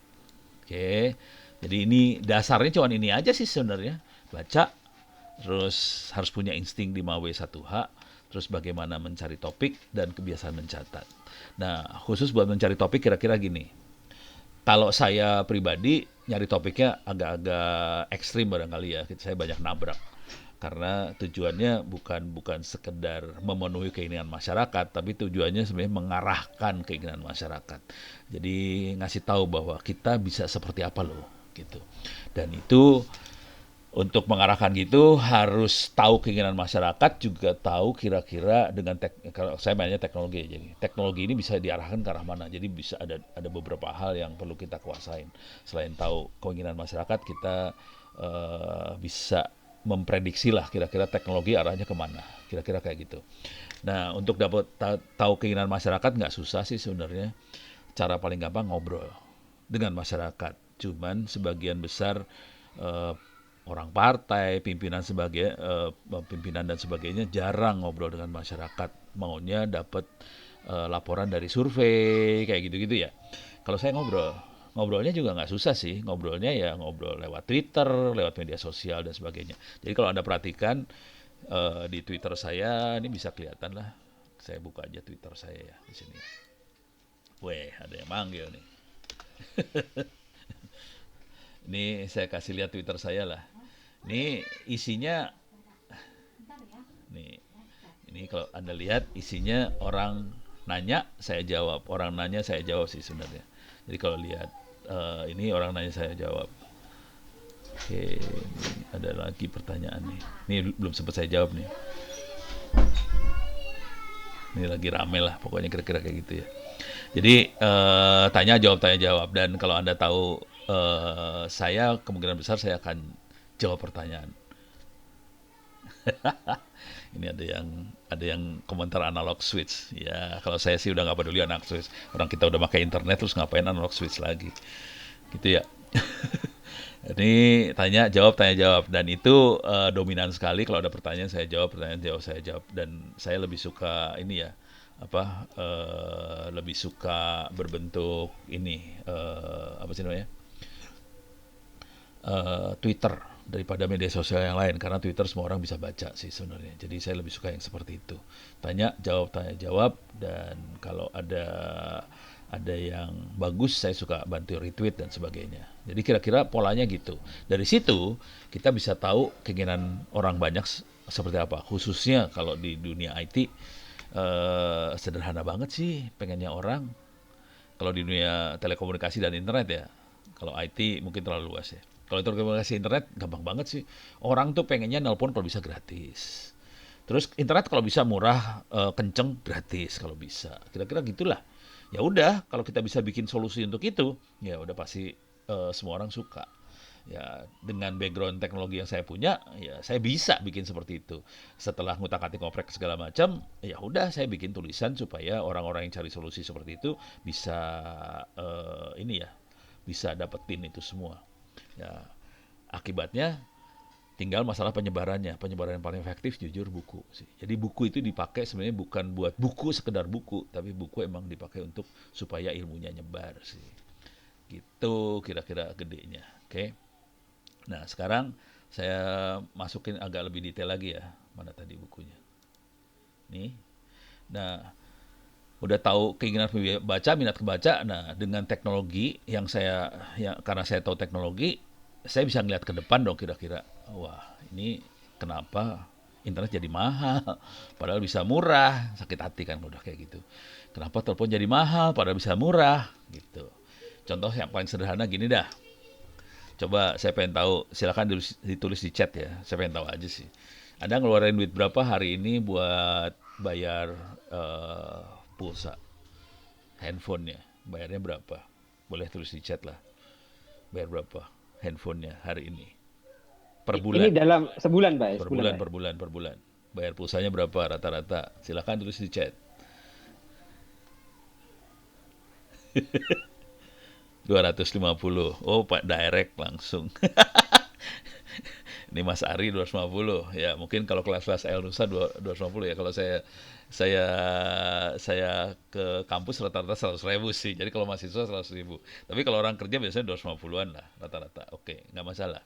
Oke. Jadi ini dasarnya cuma ini aja sih sebenarnya. Baca, terus harus punya insting 5W 1H, terus bagaimana mencari topik dan kebiasaan mencatat. Nah, khusus buat mencari topik kira-kira gini. Kalau saya pribadi nyari topiknya agak-agak ekstrim barangkali ya. Saya banyak nabrak. Karena tujuannya bukan sekedar memenuhi keinginan masyarakat, tapi tujuannya sebenarnya mengarahkan keinginan masyarakat. Jadi ngasih tahu bahwa kita bisa seperti apa loh, gitu. Dan itu untuk mengarahkan gitu harus tahu keinginan masyarakat, juga tahu kira-kira dengan kalau saya mainnya teknologi. Jadi teknologi ini bisa diarahkan ke arah mana. Jadi bisa ada beberapa hal yang perlu kita kuasain. Selain tahu keinginan masyarakat, kita bisa memprediksi lah kira-kira teknologi arahnya kemana, kira-kira kayak gitu. Nah, untuk dapat tahu keinginan masyarakat nggak susah sih sebenarnya. Cara paling gampang ngobrol dengan masyarakat. Cuman sebagian besar orang partai, pimpinan dan sebagainya jarang ngobrol dengan masyarakat. Maunya dapat laporan dari survei kayak gitu-gitu ya. Kalau saya ngobrolnya juga nggak susah sih. Ngobrolnya ya ngobrol lewat Twitter, lewat media sosial dan sebagainya. Jadi kalau Anda perhatikan di Twitter saya, ini bisa kelihatan lah. Saya buka aja Twitter saya ya di sini. Weh, ada yang manggil nih. Ini saya kasih lihat Twitter saya lah. Ini isinya, nih, ini kalau Anda lihat isinya orang nanya, saya jawab. Orang nanya, saya jawab sih sebenarnya. Jadi kalau lihat ini orang nanya, saya jawab. Oke, ini ada lagi pertanyaan nih. Ini belum sempat saya jawab nih. Ini lagi rame lah, pokoknya kira-kira kayak gitu ya. Jadi tanya jawab. Dan kalau Anda tahu saya, kemungkinan besar saya akan jawab pertanyaan. Ini ada yang komentar analog switch. Ya, kalau saya sih udah nggak peduli analog switch. Orang kita udah pakai internet, terus ngapain analog switch lagi? Gitu ya. Ini tanya jawab. Dan itu dominan sekali. Kalau ada pertanyaan saya jawab, saya jawab. Dan saya lebih suka ini ya, lebih suka berbentuk ini apa sih namanya? Twitter daripada media sosial yang lain, karena Twitter semua orang bisa baca sih sebenarnya. Jadi saya lebih suka yang seperti itu. Tanya jawab, dan kalau ada yang bagus saya suka bantu retweet dan sebagainya. Jadi kira-kira polanya gitu. Dari situ kita bisa tahu keinginan orang banyak seperti apa. Khususnya kalau di dunia IT sederhana banget sih pengennya orang. Kalau di dunia telekomunikasi dan internet ya. Kalau IT mungkin terlalu luas ya. Kalau telekomunikasi internet gampang banget sih. Orang tuh pengennya nelpon kalau bisa gratis. Terus internet kalau bisa murah, kenceng, gratis kalau bisa. Kira-kira gitulah. Ya udah, kalau kita bisa bikin solusi untuk itu, ya udah pasti semua orang suka. Ya dengan background teknologi yang saya punya, ya saya bisa bikin seperti itu. Setelah ngutak-atik ngoprek segala macam, ya udah saya bikin tulisan supaya orang-orang yang cari solusi seperti itu bisa ini ya, bisa dapetin itu semua. Ya akibatnya tinggal masalah penyebarannya. Penyebaran yang paling efektif jujur buku sih. Jadi buku itu dipakai sebenarnya bukan buat buku sekedar buku, tapi buku emang dipakai untuk supaya ilmunya nyebar sih. Gitu kira-kira gedenya. Oke. Nah, sekarang saya masukin agak lebih detail lagi ya. Mana tadi bukunya? Nih. Nah, udah tahu keinginan baca, minat kebaca. Nah, dengan teknologi yang saya ya karena saya tahu teknologi, saya bisa ngeliat ke depan dong kira-kira. Wah, ini kenapa internet jadi mahal? Padahal bisa murah. Sakit hati kan udah kayak gitu. Kenapa telepon jadi mahal padahal bisa murah gitu. Contoh yang paling sederhana gini dah. Coba saya pengen tahu, silakan ditulis di chat ya. Saya pengen tahu aja sih. Anda ngeluarin duit berapa hari ini buat bayar pulsa handphonenya? Bayarnya berapa? Boleh tulis di chat lah. Bayar berapa handphonenya hari ini? Per Ini bulan. dalam sebulan, Pak. Per Sebulan, bulan, Pak. per bulan, per bulan. Bayar pulsanya berapa rata-rata? Silakan tulis di chat. 250. Oh, Pak direct langsung. Ini Mas Ari 250. Ya, mungkin kalau kelas-kelas L Nusa 250 ya. Kalau saya saya ke kampus rata-rata 100.000 sih. Jadi kalau mahasiswa 100.000. Tapi kalau orang kerja biasanya 250-an lah rata-rata. Oke, nggak masalah.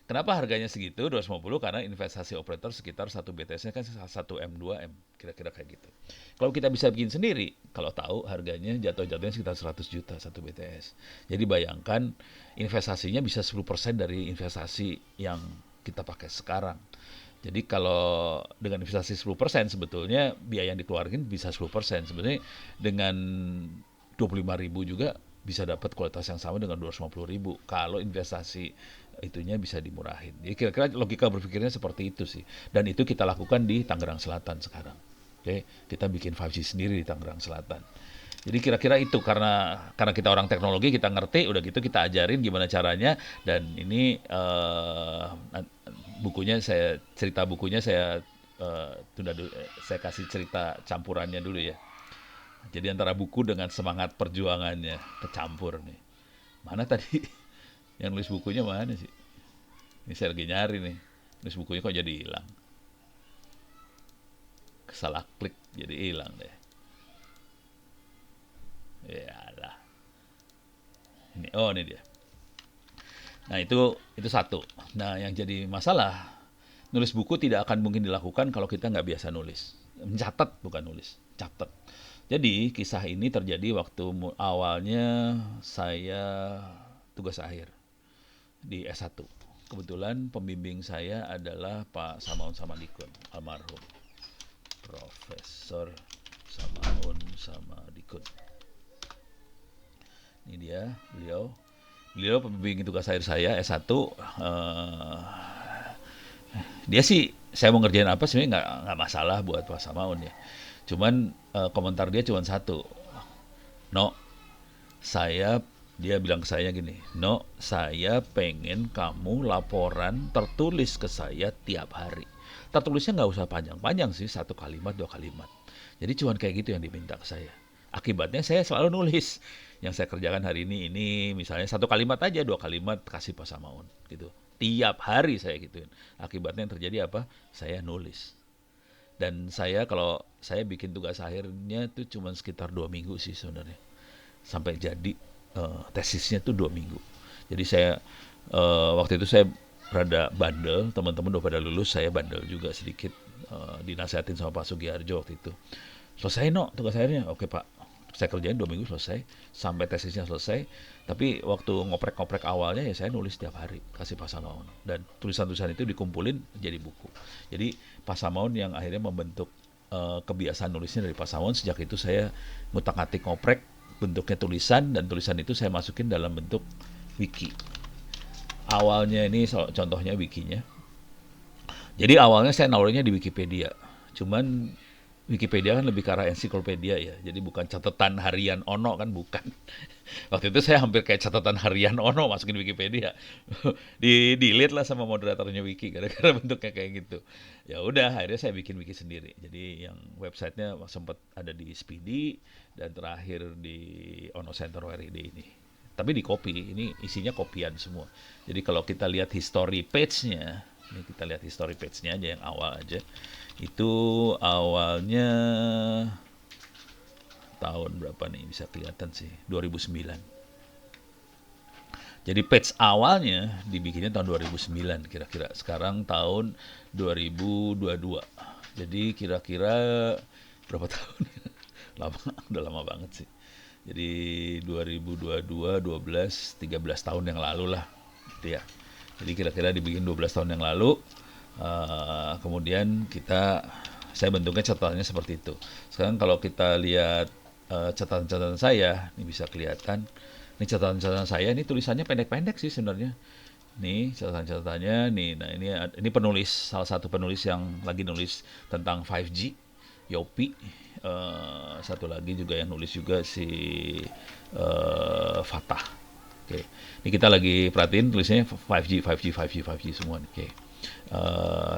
Kenapa harganya segitu 250? Karena investasi operator sekitar 1 BTS-nya kan 1 M 2 M, kira-kira kayak gitu. Kalau kita bisa bikin sendiri, kalau tahu harganya jatuh-jatuhnya sekitar 100 juta 1 BTS. Jadi bayangkan investasinya bisa 10% dari investasi yang kita pakai sekarang. Jadi kalau dengan investasi 10% sebetulnya biaya yang dikeluarkan bisa 10%. Sebenarnya dengan 25.000 juga bisa dapat kualitas yang sama dengan 250.000 kalau investasi itunya bisa dimurahin. Jadi kira-kira logika berpikirnya seperti itu sih. Dan itu kita lakukan di Tangerang Selatan sekarang. Oke, kita bikin 5G sendiri di Tangerang Selatan. Jadi kira-kira itu karena kita orang teknologi, kita ngerti, udah gitu kita ajarin gimana caranya. Dan ini cerita bukunya saya tunda dulu, saya kasih cerita campurannya dulu ya. Jadi antara buku dengan semangat perjuangannya kecampur nih. Mana tadi yang nulis bukunya mana sih? Ini saya lagi nyari nih. Nulis bukunya kok jadi hilang. Salah klik jadi hilang deh. Yalah. Ini dia. Nah, itu satu. Nah, yang jadi masalah, nulis buku tidak akan mungkin dilakukan kalau kita nggak biasa nulis. Mencatat bukan nulis, catat. Jadi kisah ini terjadi waktu awalnya saya tugas akhir di S1. Kebetulan pembimbing saya adalah Pak Samaun Samadikun, almarhum Profesor Samaun Samadikun. Ini dia, beliau pembimbing tugas akhir saya S1. Dia sih, saya mau ngerjain apa sebenarnya nggak masalah buat Pak Samaun ya. Cuman komentar dia cuma satu. No, dia bilang ke saya gini, no, saya pengen kamu laporan tertulis ke saya tiap hari. Tertulisnya nggak usah panjang-panjang sih, 1 kalimat, 2 kalimat. Jadi cuma kayak gitu yang diminta ke saya. Akibatnya saya selalu nulis. Yang saya kerjakan hari ini misalnya 1 kalimat aja, 2 kalimat kasih Pak Samaun gitu. Tiap hari saya gituin. Akibatnya yang terjadi apa? Saya nulis. Dan kalau saya bikin tugas akhirnya tuh cuma sekitar 2 minggu sih sebenarnya. Sampai jadi tesisnya tuh 2 minggu. Jadi saya waktu itu saya rada bandel, teman-teman udah pada lulus, saya bandel juga sedikit. Dinasihatin sama Pak Sugiharjo waktu itu. Selesai no tugas akhirnya, oke Pak. Saya kerjain 2 minggu selesai, sampai tesisnya selesai. Tapi waktu ngoprek-ngoprek awalnya ya saya nulis tiap hari, kasih Pak Samaun. Dan tulisan-tulisan itu dikumpulin jadi buku. Jadi Pak Samaun yang akhirnya membentuk kebiasaan nulisnya dari Pak Samaun. Sejak itu saya ngutak-ngatik ngoprek, bentuknya tulisan, dan tulisan itu saya masukin dalam bentuk wiki. Awalnya ini contohnya wikinya. Jadi awalnya saya naruhnya di Wikipedia. Cuman Wikipedia kan lebih ke arah ensiklopedia ya, jadi bukan catatan harian Ono kan, bukan. Waktu itu saya hampir kayak catatan harian Ono masukin Wikipedia. Di delete lah sama moderatornya Wiki gara-gara bentuknya kayak gitu. Ya udah, akhirnya saya bikin Wiki sendiri. Jadi yang websitenya sempat ada di Speedy dan terakhir di Ono Center WRID ini. Tapi di copy, ini isinya kopian semua. Jadi kalau kita lihat history page-nya, ini kita lihat history page-nya aja yang awal aja. Itu awalnya tahun berapa nih, bisa kelihatan sih, 2009. Jadi page awalnya dibikinnya tahun 2009 kira-kira. Sekarang tahun 2022. Jadi kira-kira berapa tahun? Lama, udah lama banget sih. Jadi 2022, 12, 13 tahun yang lalu lah. Gitu ya. Jadi kira-kira dibikin 12 tahun yang lalu. Kemudian saya bentuknya catatannya seperti itu. Sekarang kalau kita lihat catatan-catatan saya, ini bisa kelihatan. Ini catatan-catatan saya, ini tulisannya pendek-pendek sih sebenarnya. Nih catatan-catatannya, nih. Nah ini penulis, salah satu penulis yang lagi nulis tentang 5G, Yopi. Satu lagi juga yang nulis juga si Fatah. Oke, ini kita lagi perhatiin tulisannya 5G, 5G, 5G, 5G semua. Oke.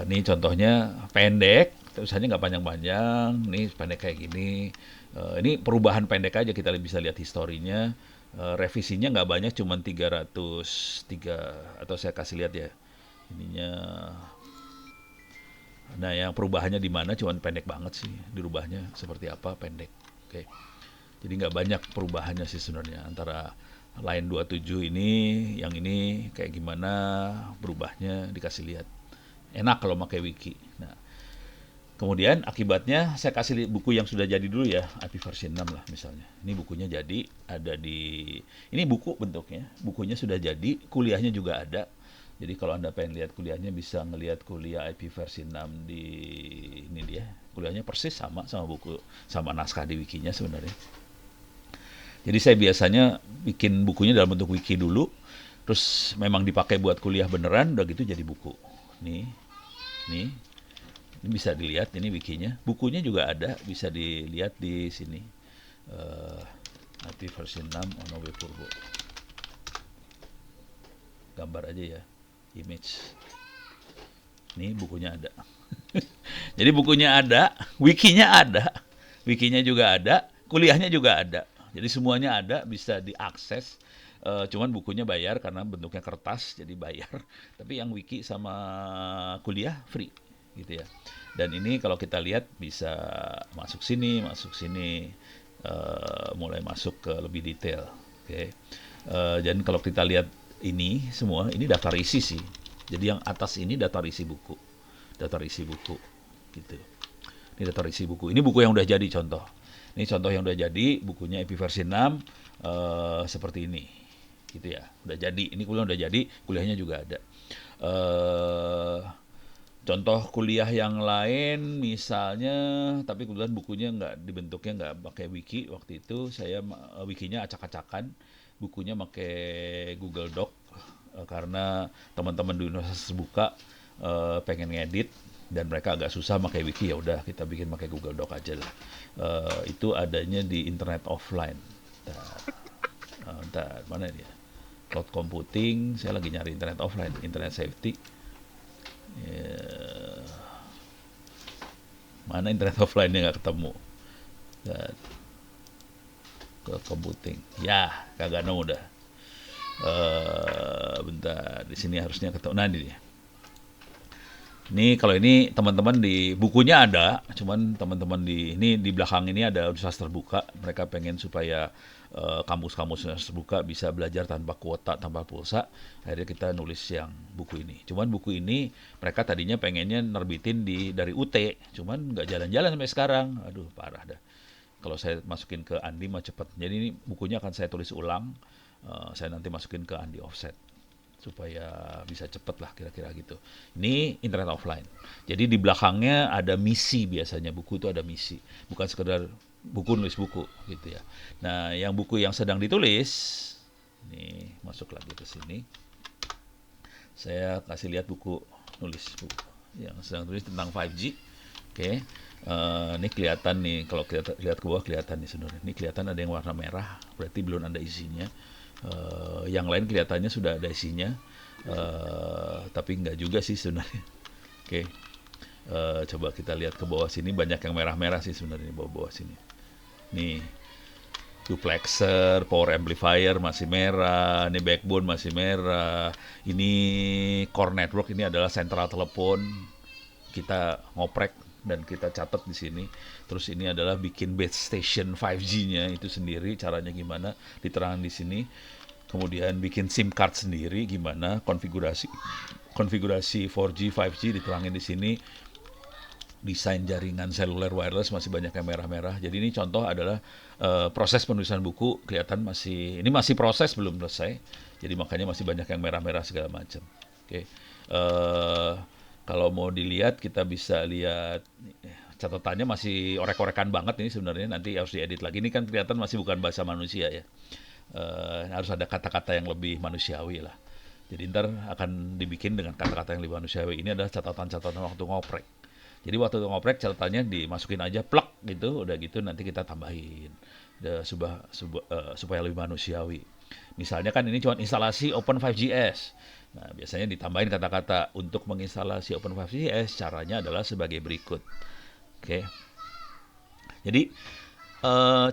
Ini contohnya pendek, tulisannya nggak panjang-panjang, nih pendek kayak gini. Ini perubahan pendek aja, kita bisa lihat historinya. Revisinya nggak banyak, cuma 303, atau saya kasih lihat ya. Ininya, nah yang perubahannya di mana, cuma pendek banget sih, dirubahnya seperti apa, pendek. Oke. Jadi nggak banyak perubahannya sih sebenarnya antara line 27 ini, yang ini kayak gimana berubahnya dikasih lihat. Enak kalau pakai wiki. Nah, kemudian akibatnya saya kasih buku yang sudah jadi dulu ya, IP versi 6 lah misalnya. Ini bukunya jadi, ada di, ini buku bentuknya, bukunya sudah jadi, kuliahnya juga ada. Jadi kalau Anda pengen lihat kuliahnya bisa ngelihat kuliah IP versi 6 di ini dia. Kuliahnya persis sama buku, sama naskah di wikinya sebenarnya. Jadi saya biasanya bikin bukunya dalam bentuk wiki dulu, terus memang dipakai buat kuliah beneran, udah gitu jadi buku. Nih, ini bisa dilihat, ini wikinya. Bukunya juga ada, bisa dilihat di sini. IP versi 6 Ono W Purbo. Gambar aja ya, image. Ini bukunya ada. Jadi bukunya ada, wikinya juga ada, kuliahnya juga ada. Jadi semuanya ada, bisa diakses. Cuman bukunya bayar karena bentuknya kertas, jadi bayar. Tapi yang wiki sama kuliah free, gitu ya. Dan ini kalau kita lihat bisa masuk sini, mulai masuk ke lebih detail. Oke. Dan kalau kita lihat ini semua, ini daftar isi sih. Jadi yang atas ini daftar isi buku, gitu. Ini daftar isi buku. Ini buku yang udah jadi contoh. Ini contoh yang udah jadi, bukunya IP versi 6 seperti ini, gitu ya. Udah jadi, ini kuliah udah jadi, kuliahnya juga ada. Contoh kuliah yang lain misalnya, tapi kebetulan bukunya bentuknya nggak pakai wiki. Waktu itu saya wikinya acak-acakan, bukunya pakai Google Doc, karena teman-teman di Universitas Terbuka pengen ngedit dan mereka agak susah pakai wiki, ya udah kita bikin pakai Google Doc aja lah. Itu adanya di internet offline. Bentar, mana dia? Cloud computing, saya lagi nyari internet offline, internet safety. Mana internet offline-nya nggak ketemu. Cloud computing, ya kagak nemu dah. Bentar, di sini harusnya ketemu. Nah ini dia. Ini kalau ini teman-teman di bukunya ada, cuman teman-teman ini di belakang ini ada Universitas Terbuka. Mereka pengen supaya kampus-kampus Universitas Terbuka bisa belajar tanpa kuota, tanpa pulsa. Akhirnya kita nulis yang buku ini. Cuman buku ini mereka tadinya pengennya nerbitin dari UT, cuman nggak jalan-jalan sampai sekarang. Aduh parah dah. Kalau saya masukin ke Andi mah cepet. Jadi ini bukunya akan saya tulis ulang. Saya nanti masukin ke Andi Offset supaya bisa cepet lah kira-kira gitu. Ini internet offline. Jadi di belakangnya ada misi, biasanya buku itu ada misi. Bukan sekedar buku nulis buku gitu ya. Nah, yang buku yang sedang ditulis, ini masuk lagi ke sini. Saya kasih lihat buku nulis buku yang sedang tulis tentang 5G. Oke. Ini kelihatan nih, kalau lihat ke bawah kelihatan nih sebenarnya. Ini kelihatan ada yang warna merah, berarti belum ada isinya. Yang lain kelihatannya sudah ada isinya, tapi enggak juga sih sebenarnya. Oke. Coba kita lihat ke bawah sini, banyak yang merah-merah sih sebenarnya di bawah-bawah sini. Nih, duplexer, power amplifier masih merah, ini backbone masih merah, ini core network, ini adalah sentral telepon, kita ngoprek dan kita catat di sini. Terus ini adalah bikin base station 5G-nya itu sendiri, caranya gimana diterangkan di sini. Kemudian bikin SIM card sendiri gimana, konfigurasi 4G, 5G diterangin di sini. Desain jaringan seluler wireless masih banyak yang merah-merah. Jadi ini contoh adalah proses penulisan buku, kelihatan ini masih proses, belum selesai. Jadi makanya masih banyak yang merah-merah segala macam. Oke. Kalau mau dilihat kita bisa lihat catatannya masih orek-orekan banget ini sebenarnya, nanti harus diedit lagi. Ini kan kelihatan masih bukan bahasa manusia ya. Harus ada kata-kata yang lebih manusiawi lah. Jadi ntar akan dibikin dengan kata-kata yang lebih manusiawi. Ini adalah catatan-catatan waktu ngoprek. Jadi waktu ngoprek catatannya dimasukin aja plug gitu, udah gitu nanti kita tambahin supaya lebih manusiawi. Misalnya kan ini cuma instalasi Open 5GS. Nah, biasanya ditambahin kata-kata untuk menginstalasi Open 5GS, caranya adalah sebagai berikut. Oke. Jadi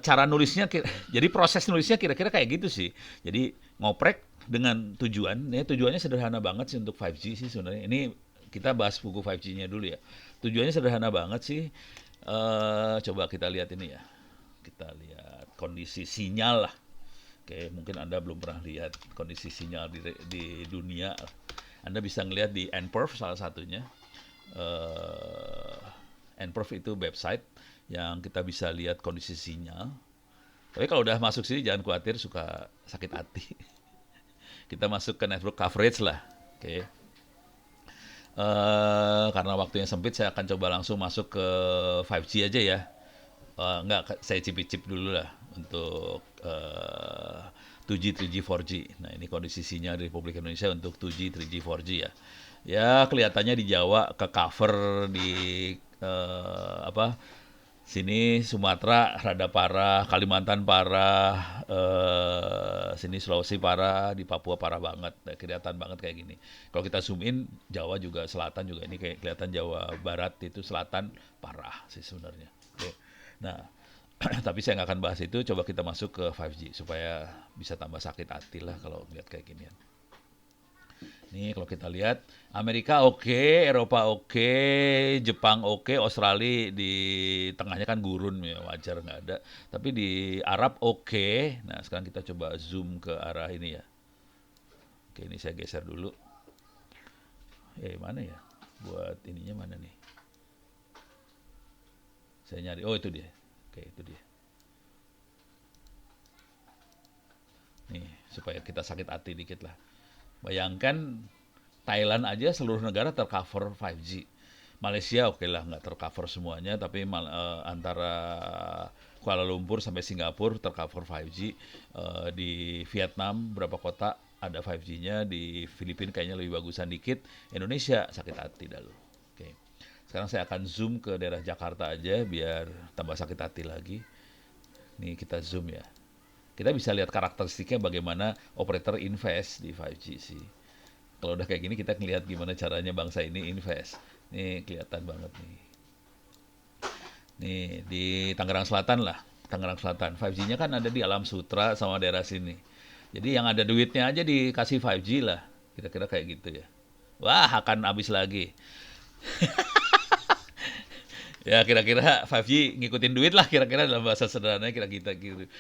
cara nulisnya, jadi proses nulisnya kira-kira kayak gitu sih. Jadi ngoprek dengan tujuannya sederhana banget sih untuk 5G sih sebenarnya. Ini kita bahas buku 5G-nya dulu ya. Tujuannya sederhana banget sih. Coba kita lihat ini ya. Kita lihat kondisi sinyal lah. Oke, mungkin Anda belum pernah lihat kondisi sinyal di dunia. Anda bisa ngelihat di nperf salah satunya. nperf itu website yang kita bisa lihat kondisi sinyal. Tapi kalau udah masuk sini jangan khawatir suka sakit hati. Kita masuk ke network coverage lah. Oke. Karena waktunya sempit, saya akan coba langsung masuk ke 5G aja ya. Enggak, saya cip-cip dulu lah untuk 2G, 3G, 4G. Nah, ini kondisi sinyal di Republik Indonesia untuk 2G, 3G, 4G ya. Ya, kelihatannya di Jawa ke cover di sini Sumatera rada parah, Kalimantan parah, sini Sulawesi parah, di Papua parah banget, kelihatan banget kayak gini. Kalau kita zoom in, Jawa juga selatan juga ini kayak kelihatan Jawa Barat itu selatan parah sih sebenarnya. Oke. Nah, tapi saya nggak akan bahas itu. Coba kita masuk ke 5G supaya bisa tambah sakit hati lah kalau lihat kayak ginian. Nih kalau kita lihat Amerika oke, Eropa oke, Jepang oke, Australia di tengahnya kan gurun ya wajar nggak ada. Tapi di Arab oke. Nah sekarang kita coba zoom ke arah ini ya. Oke ini saya geser dulu. Mana ya? Buat ininya mana nih? Saya nyari. Oh itu dia. Oke itu dia. Nih supaya kita sakit hati dikit lah. Bayangkan Thailand aja seluruh negara tercover 5G. Malaysia oke lah nggak tercover semuanya, tapi antara Kuala Lumpur sampai Singapura tercover 5G. Di Vietnam berapa kota ada 5G-nya, di Filipina kayaknya lebih bagusan dikit. Indonesia sakit hati dah lu. Oke. Sekarang saya akan zoom ke daerah Jakarta aja biar tambah sakit hati lagi. Nih kita zoom ya. Kita bisa lihat karakteristiknya bagaimana operator invest di 5G sih. Kalau udah kayak gini kita ngelihat gimana caranya bangsa ini invest. Nih kelihatan banget nih. Nih di Tangerang Selatan lah. Tangerang Selatan. 5G-nya kan ada di Alam Sutra sama daerah sini. Jadi yang ada duitnya aja dikasih 5G lah. Kira-kira kayak gitu ya. Wah akan habis lagi. Ya kira-kira 5G ngikutin duit lah kira-kira dalam bahasa sederhananya kira-kira gitu.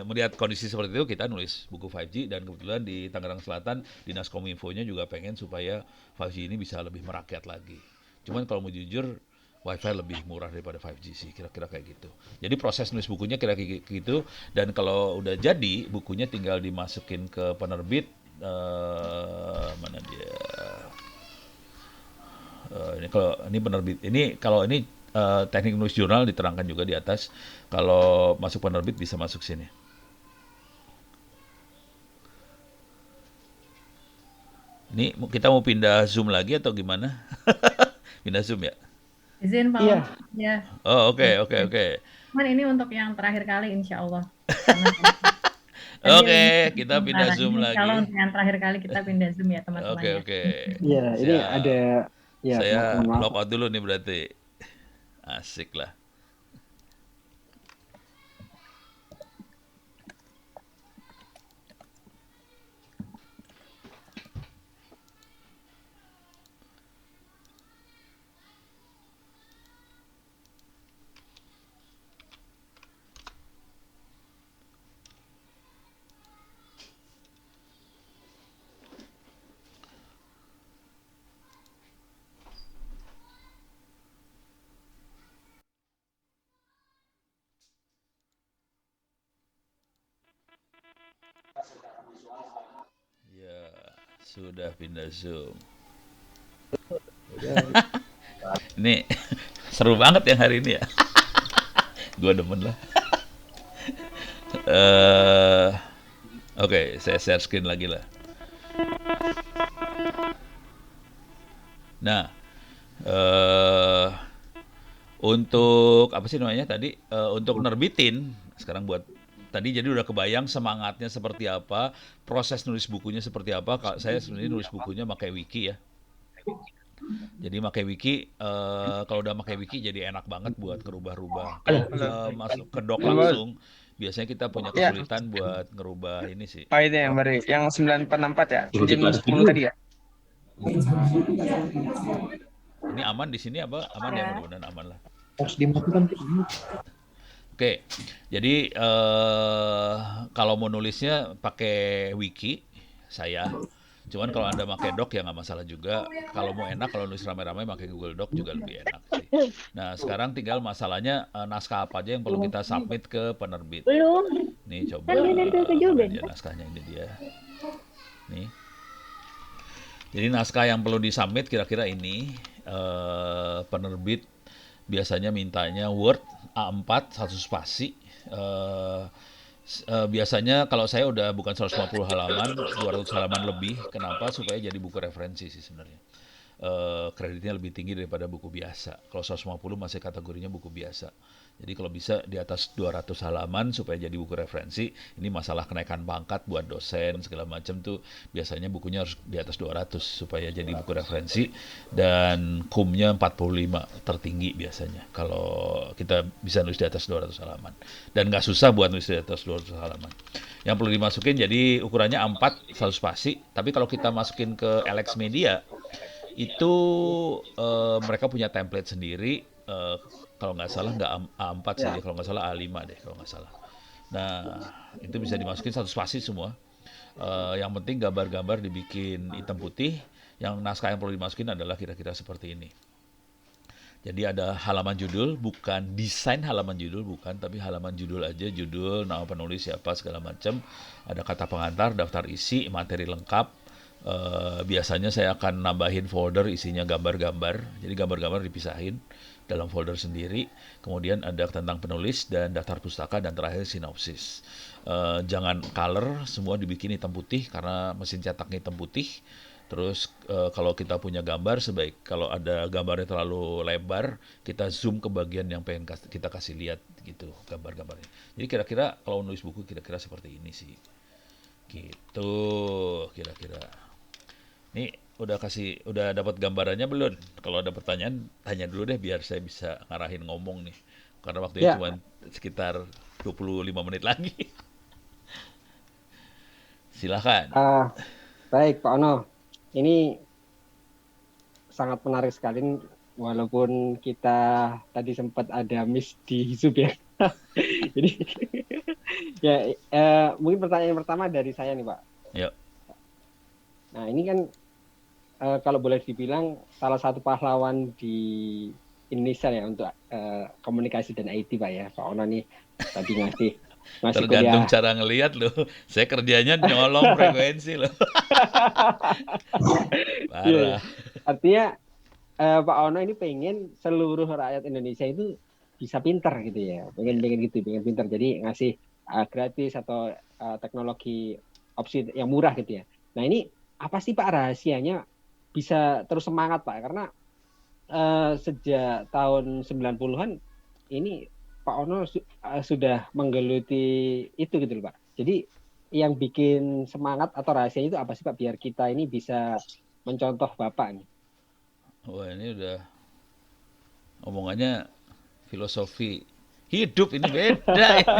Melihat kondisi seperti itu kita nulis buku 5G dan kebetulan di Tangerang Selatan Dinas Kominfo-nya juga pengen supaya 5G ini bisa lebih merakyat lagi. Cuman kalau mau jujur Wi-Fi lebih murah daripada 5G sih kira-kira kayak gitu. Jadi proses nulis bukunya kira-kira gitu dan kalau udah jadi bukunya tinggal dimasukin ke penerbit mana dia ini penerbit ini kalau ini teknik nulis jurnal diterangkan juga di atas. Kalau masuk penerbit bisa masuk sini. Ini kita mau pindah zoom lagi atau gimana? Pindah zoom ya. Izin Pak Ono, Iya, ya. Oh, oke. Cuman ini untuk yang terakhir kali insya Allah. Karena tadi Oke, ini kita pindah sementara. Ini Zoom insya Allah lagi. untuk yang terakhir kali kita pindah Zoom ya teman-teman ya. Oke. iya. Ini ada, Siap. ya Saya mohon maaf. log out dulu nih berarti. Asik lah. Ya, sudah pindah Zoom. Ini seru banget yang hari ini ya. Gua demen lah. eh Oke, saya share screen lagi lah. Nah, eh untuk apa sih namanya tadi? Untuk nerbitin sekarang buat tadi jadi udah kebayang semangatnya seperti apa, proses nulis bukunya seperti apa. Saya sebenarnya nulis bukunya pakai wiki ya. Jadi pakai wiki, kalau udah pakai wiki jadi enak banget buat ngerubah-rubah. Halo, Kalau masuk ke doc halo, Bos. langsung, biasanya kita punya Ya, kesulitan buat ngerubah ini sih. oh itu yang baru, yang 964 ya, jam 10 tadi ya. Ini aman di sini apa? Aman ya, Ya. mudah-mudahan aman lah. Harus dimatikan. Oke, jadi kalau mau nulisnya pakai wiki saya. Cuman kalau Anda pakai doc ya nggak masalah juga. Kalau mau enak, kalau nulis rame-rame pakai Google Doc juga lebih enak sih. Nah, sekarang tinggal masalahnya naskah apa aja yang perlu kita submit ke penerbit. Belum, Nih coba kan dia dari mana Ben. dia naskahnya ini dia. Nih. Jadi naskah yang perlu disubmit kira-kira ini penerbit biasanya mintanya Word A4 satu spasi. Biasanya kalau saya udah bukan 150 halaman, 200 halaman lebih. Kenapa? Supaya jadi buku referensi sih sebenarnya. Kreditnya lebih tinggi daripada buku biasa. Kalau 150 masih kategorinya buku biasa. Jadi kalau bisa di atas 200 halaman supaya jadi buku referensi. Ini masalah kenaikan pangkat buat dosen segala macam tuh biasanya bukunya harus di atas 200 supaya jadi buku referensi dan kumnya 45 tertinggi biasanya kalau kita bisa nulis di atas 200 halaman. Dan nggak susah buat nulis di atas 200 halaman. Yang perlu dimasukin jadi ukurannya A4 satu spasi, tapi kalau kita masukin ke LX Media itu mereka punya template sendiri. Kalau nggak salah nggak A4 sih dia, kalau nggak salah A5 deh kalau nggak salah. Nah, itu bisa dimasukin satu spasi semua. Yang penting gambar-gambar dibikin hitam putih. Yang naskah yang perlu dimasukin adalah kira-kira seperti ini. Jadi ada halaman judul, bukan desain halaman judul, bukan, tapi halaman judul aja, judul, nama penulis siapa, segala macam. Ada kata pengantar, daftar isi, materi lengkap. Biasanya saya akan nambahin folder isinya gambar-gambar. Jadi gambar-gambar dipisahin dalam folder sendiri. Kemudian ada tentang penulis dan daftar pustaka dan terakhir sinopsis. Jangan color, semua dibikin hitam putih karena mesin cetaknya hitam putih. Terus kalau kita punya gambar, sebaik kalau ada gambarnya terlalu lebar, kita zoom ke bagian yang pengen kita kasih lihat gitu gambar-gambarnya. Jadi kira-kira kalau nulis buku kira-kira seperti ini sih. Gitu kira-kira. Ini udah dapat gambarannya belum? Kalau ada pertanyaan tanya dulu deh biar saya bisa ngarahin ngomong nih. Karena waktunya Ya, cuma sekitar 25 menit lagi. Silahkan. baik Pak Ono. Ini sangat menarik sekali walaupun kita tadi sempat ada miss di Zoom ya. Jadi ya mungkin pertanyaan pertama dari saya nih Pak. Yuk. Nah ini kan kalau boleh dibilang salah satu pahlawan di Indonesia ya untuk komunikasi dan IT Pak ya. Pak Ono nih tadi ngasih Tergantung kuliah. cara ngelihat loh. Saya kerjanya nyolong frekuensi loh. Iya. Parah. Artinya Pak Ono ini pengen seluruh rakyat Indonesia itu bisa pinter gitu ya. Pengen gitu, pengen pinter. Jadi ngasih gratis atau teknologi opsi yang murah gitu ya. Nah ini apa sih Pak rahasianya bisa terus semangat Pak? Karena sejak tahun 90-an ini Pak Ono sudah menggeluti itu gitu loh Pak. Jadi yang bikin semangat atau rahasia itu apa sih Pak biar kita ini bisa mencontoh Bapak nih? Wah, ini udah omongannya filosofi hidup, ini beda ini.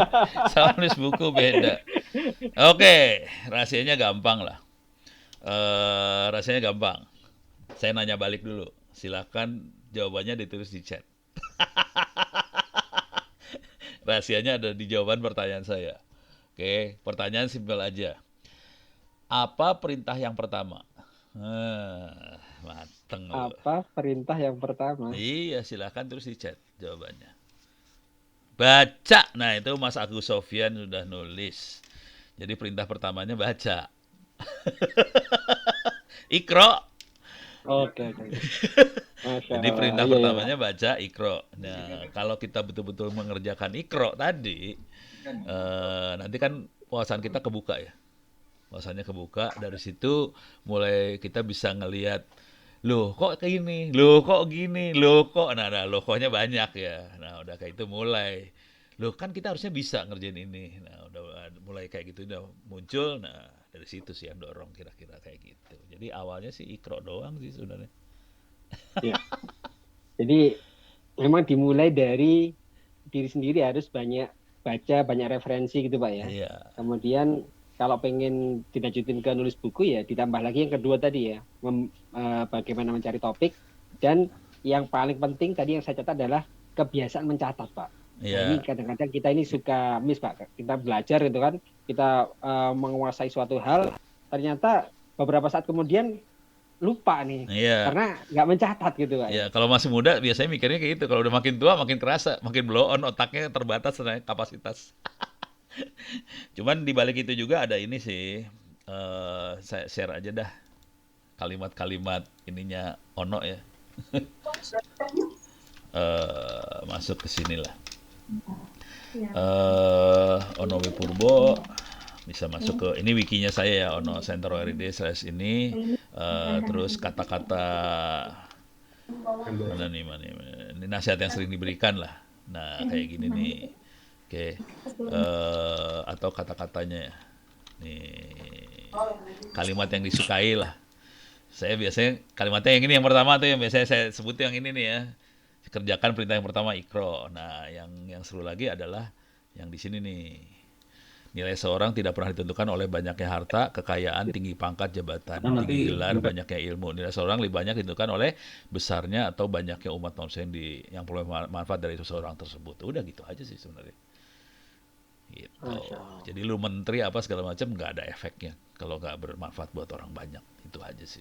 Sama nulis buku beda. Oke, rahasianya gampang lah. Rahasianya gampang. Saya nanya balik dulu. Silakan jawabannya ditulis di chat. Rahasianya ada di jawaban pertanyaan saya. Oke, pertanyaan simpel aja. Apa perintah yang pertama? Mateng loh. Apa perintah yang pertama? Iya, silakan terus di chat jawabannya. Baca. Nah, itu Mas Agus Sofyan sudah nulis. Jadi perintah pertamanya baca. Ikro. Oke. Masya Jadi Allah. perintah Iya, iya, pertamanya baca ikro. Nah, kalau kita betul-betul mengerjakan ikro tadi, nanti kan wawasan kita kebuka ya. Wawasannya kebuka, dari situ mulai kita bisa ngelihat, loh kok kayak gini, loh kok gini, loh kok, nah loh koknya banyak ya. Nah udah kayak itu mulai, loh kan kita harusnya bisa ngerjain ini. Nah udah mulai kayak gitu udah muncul, nah dari situ sih yang dorong kira-kira kayak gitu. Jadi awalnya sih ikro doang sih sebenarnya. iya. Jadi memang dimulai dari diri sendiri harus banyak baca, banyak referensi gitu Pak ya. Iya. Kemudian kalau pengen dilanjutin ke nulis buku ya ditambah lagi yang kedua tadi ya, bagaimana mencari topik, dan yang paling penting tadi yang saya catat adalah kebiasaan mencatat Pak. Nah, ini Iya. kadang-kadang kita ini suka miss Pak. Kita belajar gitu kan, kita menguasai suatu hal, ternyata beberapa saat kemudian lupa nih Iya. karena nggak mencatat gitu Pak. Ya, kalau masih muda biasanya mikirnya kayak gitu. Kalau udah makin tua makin kerasa, makin blow on, otaknya terbatas sebenarnya kapasitas. Cuman di balik itu juga ada ini sih. Saya share aja dah kalimat-kalimat ininya Ono ya. Masuk ke sini lah. Ono W Purbo bisa masuk ke ini wikinya saya ya, Ono Center ORID/ini. Terus kata-kata mana nih, ini nasihat yang sering diberikan lah. Nah kayak gini nih. Oke. Atau kata-katanya ya. Nih kalimat yang disukai lah. Saya biasanya kalimatnya yang ini yang pertama tuh yang biasanya saya sebut yang ini nih ya. Kerjakan perintah yang pertama ikro. Nah, yang seru lagi adalah yang di sini nih. Nilai seorang tidak pernah ditentukan oleh banyaknya harta, kekayaan, tinggi pangkat, jabatan, tinggi gelar, banyaknya ilmu. Nilai seorang lebih banyak ditentukan oleh besarnya atau banyaknya umat manusia yang peroleh manfaat dari seseorang tersebut. Udah gitu aja sih sebenarnya. Gitu. Jadi lu menteri apa segala macam nggak ada efeknya kalau nggak bermanfaat buat orang banyak. Itu aja sih.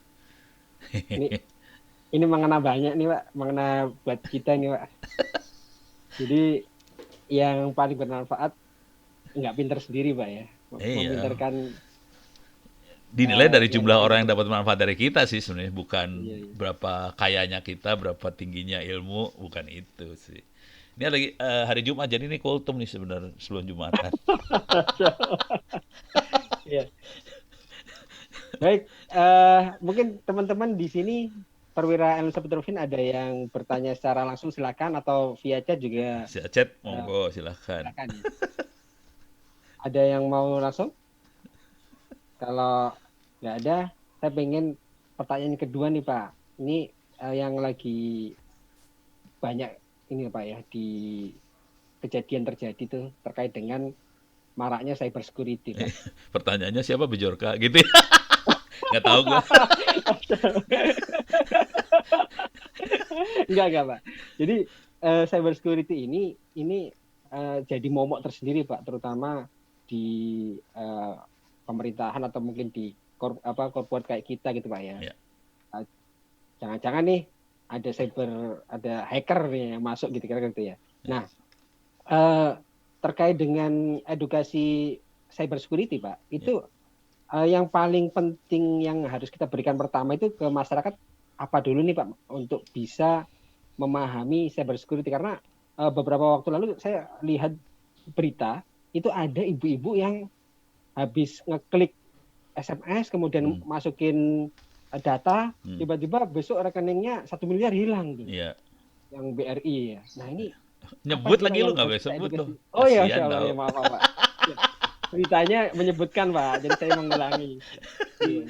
Ini mengena banyak nih Pak, mengena buat kita nih Pak. Jadi yang paling bermanfaat nggak pinter sendiri Pak ya, Iya. meminterkan Dinilai dari yang jumlah orang yang lain. dapat manfaat dari kita sih sebenarnya, bukan Iya. berapa kayanya kita, berapa tingginya ilmu, bukan itu sih. Ini lagi hari Jumat, jadi ini kultum nih sebenarnya sebelum Jumatan. Iya. Baik, mungkin teman-teman di sini Perwira Elsa Petrofin ada yang bertanya secara langsung silakan, atau via chat juga Chat, monggo silahkan. silakan. Ada yang mau langsung? Kalau nggak ada, saya pengen pertanyaan kedua nih Pak. Ini yang lagi banyak ini Pak ya, di kejadian terjadi tuh terkait dengan maraknya cyber security Pak. Pertanyaannya siapa Bejorka gitu ya? Nggak tahu gue. Enggak Pak. Jadi cyber security ini jadi momok tersendiri Pak, terutama di pemerintahan atau mungkin di corporate kayak kita gitu Pak ya. Ya. Jangan-jangan nih ada hacker nih yang masuk gitu kira-kira gitu ya. Nah, terkait dengan edukasi cyber security Pak, itu yang paling penting yang harus kita berikan pertama itu ke masyarakat apa dulu nih Pak untuk bisa memahami cyber security, karena beberapa waktu lalu saya lihat berita itu ada ibu-ibu yang habis ngeklik SMS kemudian masukin data, Hmm. tiba-tiba besok rekeningnya 1 miliar hilang tuh, Iya. yang BRI ya. Nah ini apa Nyebut sih Pak lagi lu yang nggak harus boleh kita sebut edukasi? loh. Oh ya, Kasihan Masya Allah, tau. ya maaf Pak. Ya, ceritanya menyebutkan Pak, jadi saya mengulangi. Iya.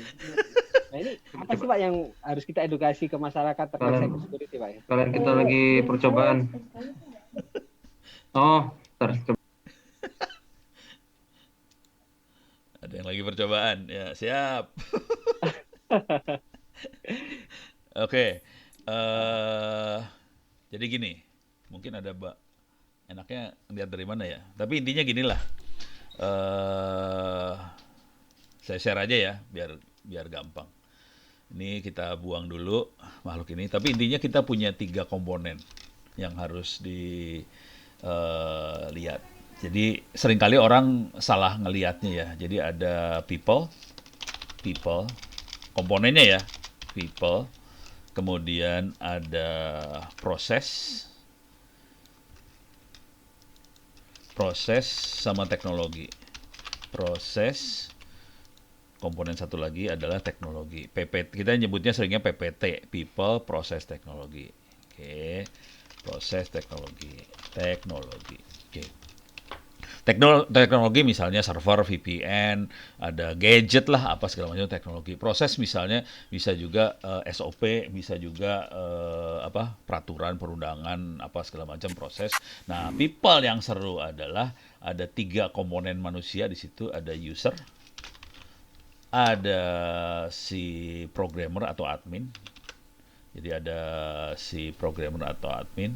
Nah ini apa sih Pak yang harus kita edukasi ke masyarakat terkait Kalian cyber security Pak ya? kalian kita lagi percobaan. Oh, ntar coba. Ada yang lagi percobaan. Ya, siap. Oke. Jadi gini, mungkin ada enaknya lihat dari mana ya. Tapi intinya gini lah. eh saya share aja ya, biar biar gampang. Ini kita buang dulu makhluk ini. Tapi intinya kita punya 3 komponen yang harus dilihat. Jadi seringkali orang salah ngelihatnya ya. Jadi ada people, komponennya ya, people. Kemudian ada proses sama teknologi. Proses, komponen satu lagi adalah teknologi. Kita nyebutnya seringnya PPT, people, proses, teknologi. Oke, proses, teknologi. Oke. Teknologi misalnya server, VPN, ada gadget lah, apa segala macam teknologi. Proses misalnya bisa juga SOP, bisa juga peraturan perundangan, apa segala macam proses. Nah, people yang seru adalah ada 3 komponen manusia di situ, ada user, ada si programmer atau admin. Jadi ada si programmer atau admin.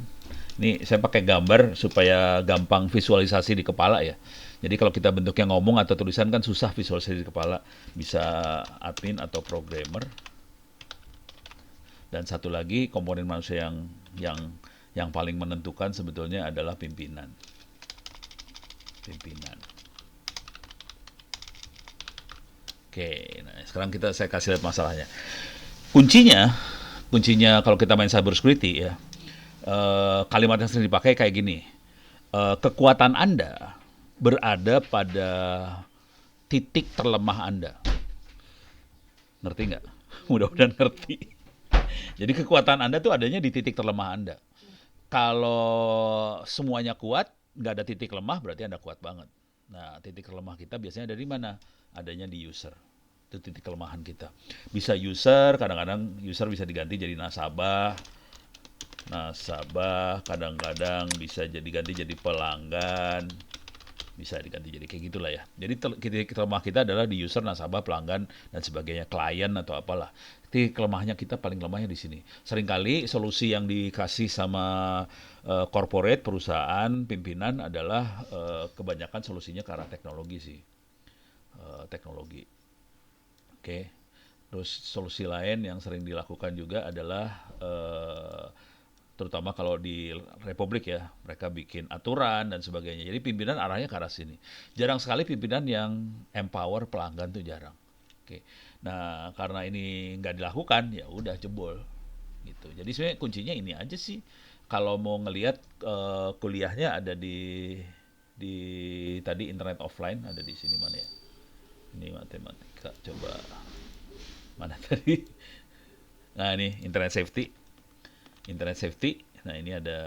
Ini saya pakai gambar supaya gampang visualisasi di kepala ya. Jadi kalau kita bentuknya ngomong atau tulisan kan susah visualisasi di kepala. Bisa admin atau programmer. Dan satu lagi komponen manusia yang paling menentukan sebetulnya adalah pimpinan. Oke, nah sekarang saya kasih lihat masalahnya. Kuncinya kalau kita main cyber security ya, kalimat yang sering dipakai kayak gini, kekuatan Anda berada pada titik terlemah Anda. Ngerti nggak? Mudah-mudahan ngerti. Jadi kekuatan Anda tuh adanya di titik terlemah Anda. Kalau semuanya kuat, nggak ada titik lemah, berarti Anda kuat banget. Nah, titik lemah kita biasanya dari mana? Adanya di user. Itu titik kelemahan kita. Bisa user, kadang-kadang user bisa diganti jadi nasabah, kadang-kadang bisa diganti jadi pelanggan, bisa diganti jadi kayak gitulah ya. Jadi titik lemah kita adalah di user, nasabah, pelanggan, dan sebagainya, klien atau apalah. Titik lemahnya kita paling lemahnya di sini. Seringkali solusi yang dikasih sama corporate, perusahaan, pimpinan adalah kebanyakan solusinya ke arah teknologi sih. Teknologi. Oke. Terus solusi lain yang sering dilakukan juga adalah terutama kalau di Republik ya, mereka bikin aturan dan sebagainya. Jadi pimpinan arahnya ke arah sini. Jarang sekali pimpinan yang empower pelanggan tuh jarang. Oke. Nah, karena ini nggak dilakukan, ya udah jebol gitu. Jadi sebenarnya kuncinya ini aja sih. Kalau mau ngelihat kuliahnya ada di tadi internet offline, ada di sini mana ya? Ini matematika, coba mana tadi? Nah ini internet safety. Nah ini ada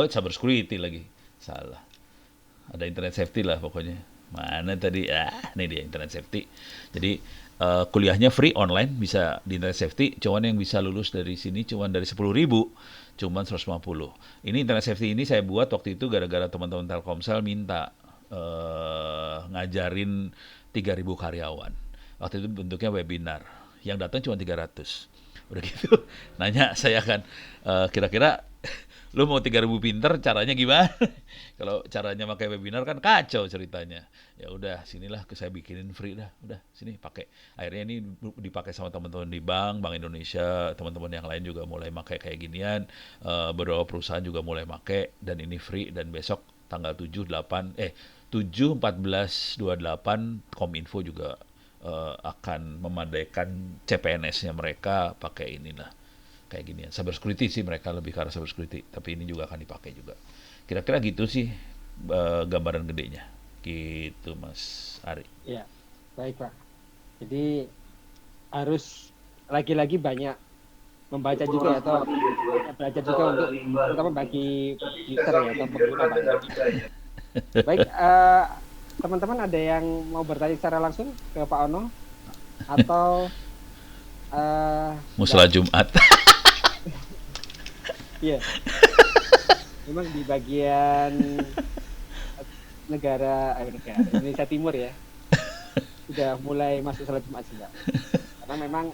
cyber security lagi, salah. Ada internet safety lah pokoknya. Mana tadi? Ini dia internet safety. Jadi kuliahnya free online, bisa di internet safety. Cuman yang bisa lulus dari sini cuman dari 10.000, cuman 150. Ini internet safety ini saya buat waktu itu gara-gara teman-teman Telkomsel minta ngajarin 3.000 karyawan. Waktu itu bentuknya webinar. Yang datang cuma 300. Udah gitu, nanya saya kan, kira-kira lu mau 3.000 pinter caranya gimana? Kalau caranya pakai webinar kan kacau ceritanya. Ya udah, sinilah saya bikinin free dah. Udah, sini pakai. Akhirnya ini dipakai sama teman-teman di Bank Indonesia, teman-teman yang lain juga mulai pakai kayak ginian. Beberapa perusahaan juga mulai pakai dan ini free, dan besok tanggal 7 14 28 Kominfo juga akan memadaikan CPNS-nya mereka pakai inilah kayak gini. Cyber security sih, mereka lebih ke arah cyber security, tapi ini juga akan dipakai juga. Kira-kira gitu sih gambaran gedenya. Gitu Mas Ari. Ya, baik Pak. Jadi harus lagi-lagi banyak membaca juga ya, atau banyak belajar juga untuk terutama bagi user ya atau pengguna Pak ya. Baik, teman-teman ada yang mau bertanya secara langsung ke Pak Ono atau Musala Jumat. iya, memang di bagian negara Indonesia Timur ya sudah mulai masuk salat Jumat sih Pak. Karena memang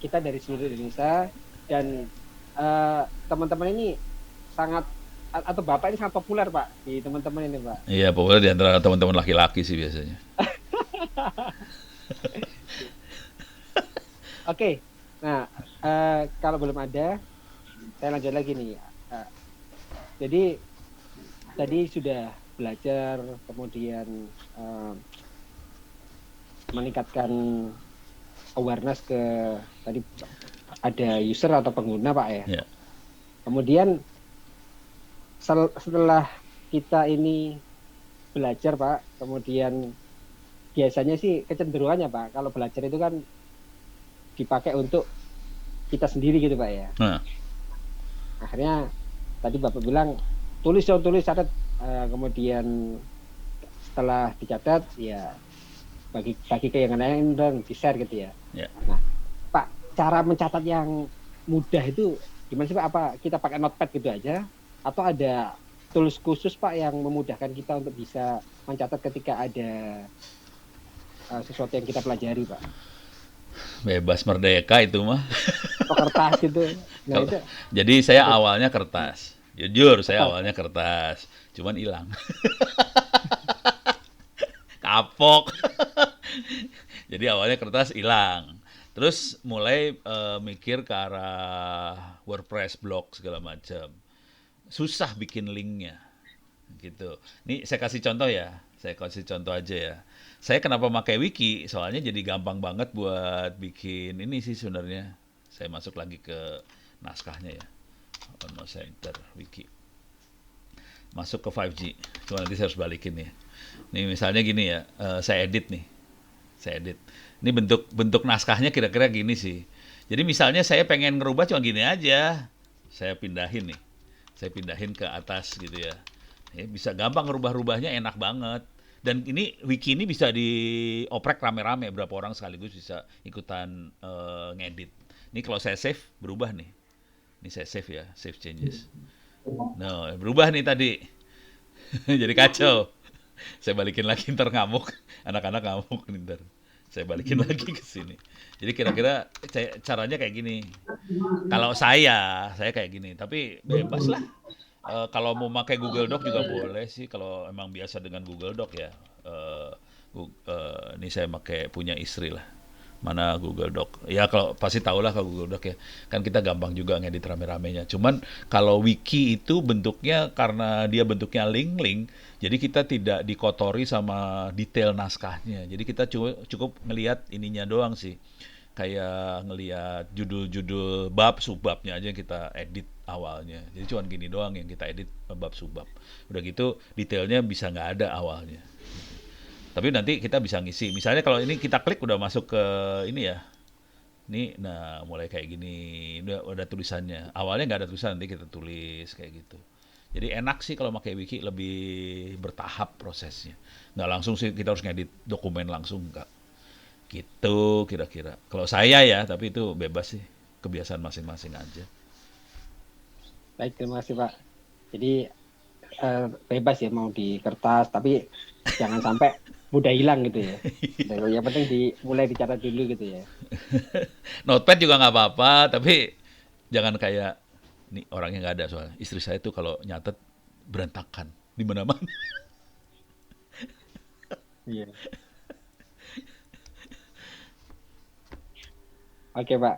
kita dari seluruh Indonesia dan teman-teman ini sangat atau Bapak ini sangat populer Pak di teman-teman ini Pak. Iya, populer di antara teman-teman laki-laki sih biasanya. Oke, nah kalau belum ada, saya lanjut lagi nih. Jadi tadi sudah belajar, kemudian meningkatkan awareness ke tadi ada user atau pengguna Pak ya. Ya. Kemudian setelah kita ini belajar Pak, kemudian biasanya sih kecenderungannya Pak, kalau belajar itu kan dipakai untuk kita sendiri gitu Pak ya. Nah, Akhirnya tadi Bapak bilang tulis catat, kemudian setelah dicatat ya bagi ke yang lain dong di share gitu ya. ya. Nah Pak, cara mencatat yang mudah itu gimana sih Pak? Apa kita pakai notepad gitu aja atau ada tools khusus Pak yang memudahkan kita untuk bisa mencatat ketika ada sesuatu yang kita pelajari Pak? Bebas merdeka itu mah. Atau kertas gitu. Nah itu Jadi saya awalnya kertas. Jujur, saya awalnya kertas. Cuman hilang. Kapok. Jadi awalnya kertas hilang. Terus mulai mikir ke arah WordPress, blog segala macam. Susah bikin linknya, gitu. Ini saya kasih contoh ya. Saya kasih contoh aja ya. Saya kenapa pakai wiki? Soalnya jadi gampang banget buat bikin ini sih sebenarnya. Saya masuk lagi ke naskahnya ya. Ono Center wiki. Masuk ke 5G. Cuma nanti saya harus balikin ya. Nih misalnya gini ya, saya edit nih. Saya edit. Ini bentuk naskahnya kira-kira gini sih. Jadi misalnya saya pengen ngerubah cuma gini aja. Saya pindahin nih. Saya pindahin ke atas gitu ya. Bisa gampang ngerubah-rubahnya, enak banget. Dan ini wiki ini bisa dioprek rame-rame, berapa orang sekaligus bisa ikutan ngedit. Ini kalau saya save berubah nih. Ini saya save ya, save changes. Nah, berubah nih tadi. Jadi kacau. Saya balikin lagi ntar ngamuk. Anak-anak ngamuk nih ntar. Saya balikin lagi ke sini. Jadi kira-kira caranya kayak gini. Kalau saya kayak gini. Tapi bebas lah. Kalau mau pakai Google Doc juga boleh sih. Kalau emang biasa dengan Google Doc ya. Ini saya pakai punya istri lah. Mana Google Doc. Ya kalau pasti tahu lah kalau Google Doc ya. Kan kita gampang juga ngedit rame-ramenya. Cuman kalau wiki itu bentuknya karena dia bentuknya link-link, jadi kita tidak dikotori sama detail naskahnya. Jadi kita cukup ngelihat ininya doang sih. Kayak ngelihat judul-judul bab, subbabnya aja yang kita edit awalnya. Jadi cuman gini doang yang kita edit bab subbab. Udah gitu detailnya bisa nggak ada awalnya. Tapi nanti kita bisa ngisi. Misalnya kalau ini kita klik udah masuk ke ini ya. Ini, nah mulai kayak gini. Udah tulisannya. Awalnya nggak ada tulisan, nanti kita tulis kayak gitu. Jadi enak sih kalau pakai wiki, lebih bertahap prosesnya. Nggak langsung sih kita harus ngedit dokumen langsung, nggak. Gitu kira-kira. Kalau saya ya, tapi itu bebas sih. Kebiasaan masing-masing aja. baik, terima kasih Pak. Jadi bebas ya mau di kertas, tapi jangan sampai mudah hilang gitu ya. Yang penting mulai dicatat dulu gitu ya. Notepad juga nggak apa-apa, tapi jangan kayak nih orangnya nggak ada soalnya. Istri saya tuh kalau nyatet berantakan di mana-mana. Iya. Oke Pak.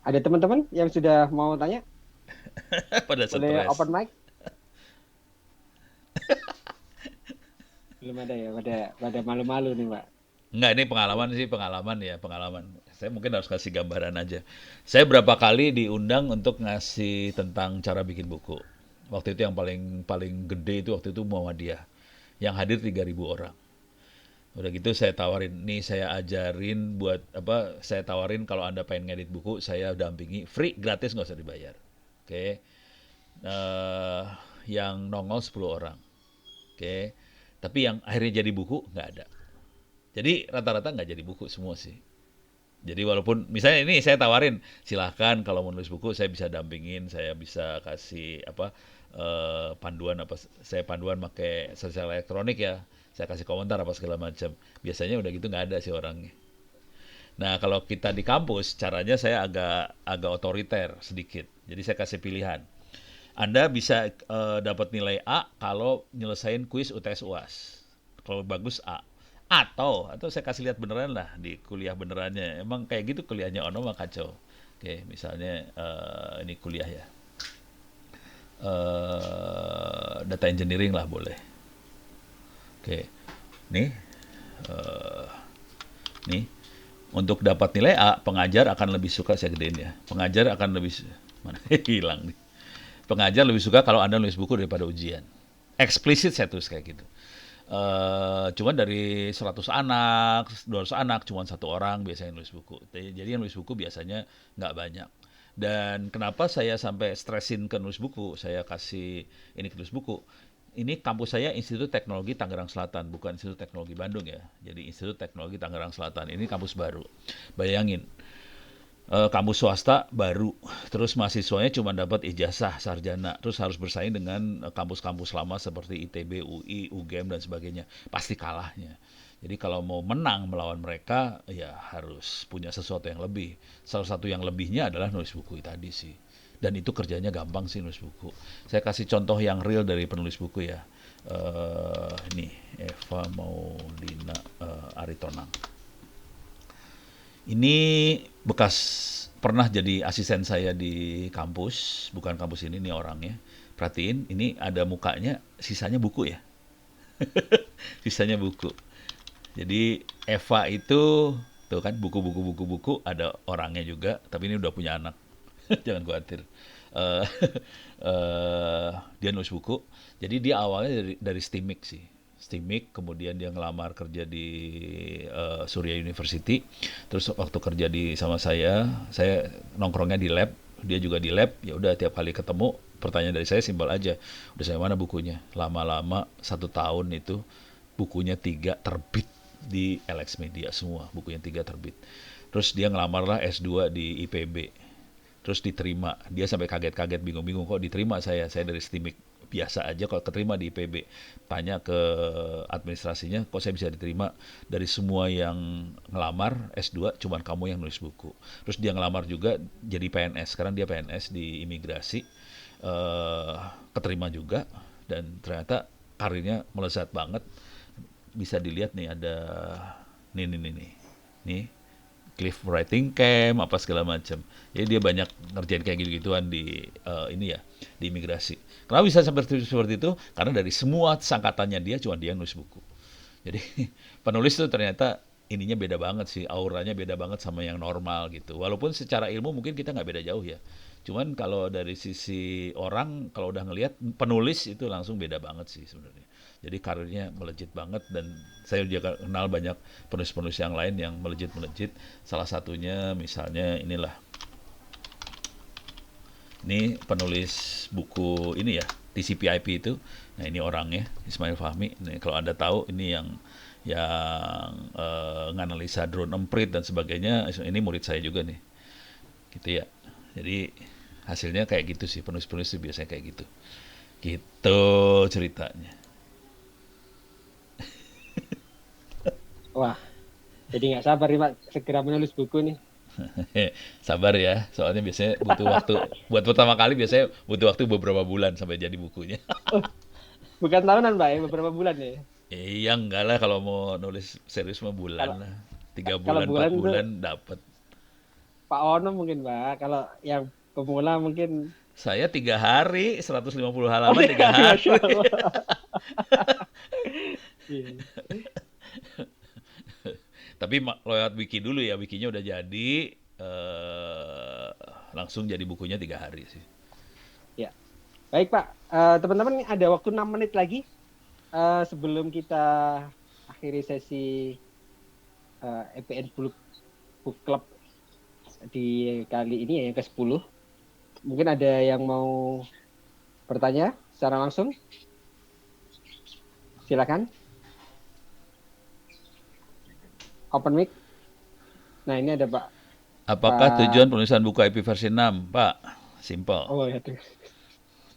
Ada teman-teman yang sudah mau tanya? Pada Boleh stres. open mic? Belum ada ya, pada malu-malu nih Pak. Enggak, ini pengalaman. Saya mungkin harus kasih gambaran aja. Saya berapa kali diundang untuk ngasih tentang cara bikin buku. Waktu itu yang paling gede itu waktu itu Muhammadiyah. Yang hadir 3.000 orang. Udah gitu saya tawarin, nih saya ajarin buat apa, saya tawarin kalau Anda pengen ngedit buku, saya dampingi free, gratis nggak usah dibayar. Oke. Eh, yang nongol 10 orang. Oke. Tapi yang akhirnya jadi buku nggak ada. Jadi rata-rata nggak jadi buku semua sih. Jadi walaupun misalnya ini saya tawarin, silahkan kalau mau nulis buku saya bisa dampingin, saya bisa kasih apa panduan apa, saya panduan pakai sosial elektronik ya, saya kasih komentar apa segala macam. Biasanya udah gitu nggak ada sih orangnya. Nah kalau kita di kampus caranya saya agak agak otoriter sedikit. Jadi saya kasih pilihan. Anda bisa dapat nilai A kalau nyelesain kuis UTS UAS. Kalau bagus A. Atau saya kasih lihat beneran lah di kuliah benerannya. Emang kayak gitu kuliahnya Ono mah kacau. Oke, misalnya ini kuliah ya. Data engineering lah boleh. Oke. Nih eh, nih untuk dapat nilai A, pengajar akan lebih suka, saya gedein ya. Pengajar akan lebih mana hilang nih. Pengajar lebih suka kalau Anda nulis buku daripada ujian. Eksplisit saya tulis kayak gitu. Cuman dari 100 anak, 200 anak, cuman satu orang biasanya nulis buku. Jadi yang nulis buku biasanya nggak banyak. Dan kenapa saya sampai stresin ke nulis buku, saya kasih ini ke nulis buku. Ini kampus saya Institut Teknologi Tangerang Selatan, bukan Institut Teknologi Bandung ya. Jadi Institut Teknologi Tangerang Selatan, ini kampus baru. Bayangin, kampus swasta baru, terus mahasiswanya cuma dapat ijazah sarjana, terus harus bersaing dengan kampus-kampus lama seperti ITB, UI, UGM dan sebagainya, pasti kalahnya. Jadi kalau mau menang melawan mereka, ya harus punya sesuatu yang lebih. Salah satu yang lebihnya adalah nulis buku tadi sih. Dan itu kerjanya gampang sih nulis buku. Saya kasih contoh yang real dari penulis buku ya. Ini Eva Maulina Aritonang. Ini bekas pernah jadi asisten saya di kampus, bukan kampus ini orangnya. Perhatiin, ini ada mukanya, sisanya buku ya. Sisanya buku. Jadi Eva itu tuh kan buku ada orangnya juga, tapi ini udah punya anak. Jangan khawatir. Eh dia nulis buku. Jadi dia awalnya dari STIMIK sih. STIMIK, kemudian dia ngelamar kerja di Surya University. Terus waktu kerja di sama saya nongkrongnya di lab, dia juga di lab. Ya udah tiap kali ketemu, pertanyaan dari saya simpel aja. Udah saya mana bukunya? Lama-lama 1 tahun itu bukunya 3 terbit di LX Media semua, bukunya 3 terbit. Terus dia ngelamar lah S2 di IPB. Terus diterima. Dia sampai kaget-kaget, bingung-bingung kok diterima saya. Saya dari STIMIK biasa aja kalau keterima di IPB. Tanya ke administrasinya, kok saya bisa diterima dari semua yang ngelamar S2, cuman kamu yang nulis buku. Terus dia ngelamar juga jadi PNS. Sekarang dia PNS di imigrasi. Keterima juga dan ternyata karirnya melesat banget. Bisa dilihat nih ada nih Cliff Writing Camp apa segala macam. Jadi dia banyak ngerjain kayak gitu-gituan di ini ya, di imigrasi. Kenapa bisa seperti itu? Karena dari semua sangkatannya dia cuma dia yang nulis buku. Jadi penulis itu ternyata ininya beda banget sih, auranya beda banget sama yang normal gitu. Walaupun secara ilmu mungkin kita nggak beda jauh ya. Cuman kalau dari sisi orang, kalau udah ngelihat penulis itu langsung beda banget sih sebenarnya. Jadi karirnya melejit banget dan saya juga kenal banyak penulis-penulis yang lain yang melejit-melejit. Salah satunya misalnya inilah. Ini penulis buku ini ya, TCP/IP itu. Nah, ini orangnya Ismail Fahmi. Nih, kalau Anda tahu ini yang nganalisa drone emprit dan sebagainya, ini murid saya juga nih. Gitu ya. Jadi hasilnya kayak gitu sih, penulis-penulis itu biasanya kayak gitu. Gitu ceritanya. Wah, jadi nggak sabar nih Pak, segera menulis buku nih. Sabar ya, soalnya biasanya butuh waktu. Buat pertama kali biasanya butuh waktu beberapa bulan sampai jadi bukunya. Oh, bukan tahunan Pak ya, beberapa bulan ya. Iya enggak lah, kalau mau nulis serius mah bulan Kalau lah. 3 bulan, kalau 4 bulan tuh bulan dapat. Pak Ono mungkin Pak, kalau yang pemula mungkin. Saya 3 hari, 150 Oh halaman ya, 3 hari. Masya Allah. Iya. Tapi lewat wiki dulu ya, wikinya udah jadi, langsung jadi bukunya 3 hari sih. Ya, baik Pak. Teman-teman ada waktu 6 menit lagi sebelum kita akhiri sesi EPN Book Club di kali ini ya, yang ke-10. Mungkin ada yang mau bertanya secara langsung? Silakan. Open mic. Nah, ini ada Pak. Apakah Pak. tujuan penulisan buku IP versi 6, Pak? Simple. Oh ya.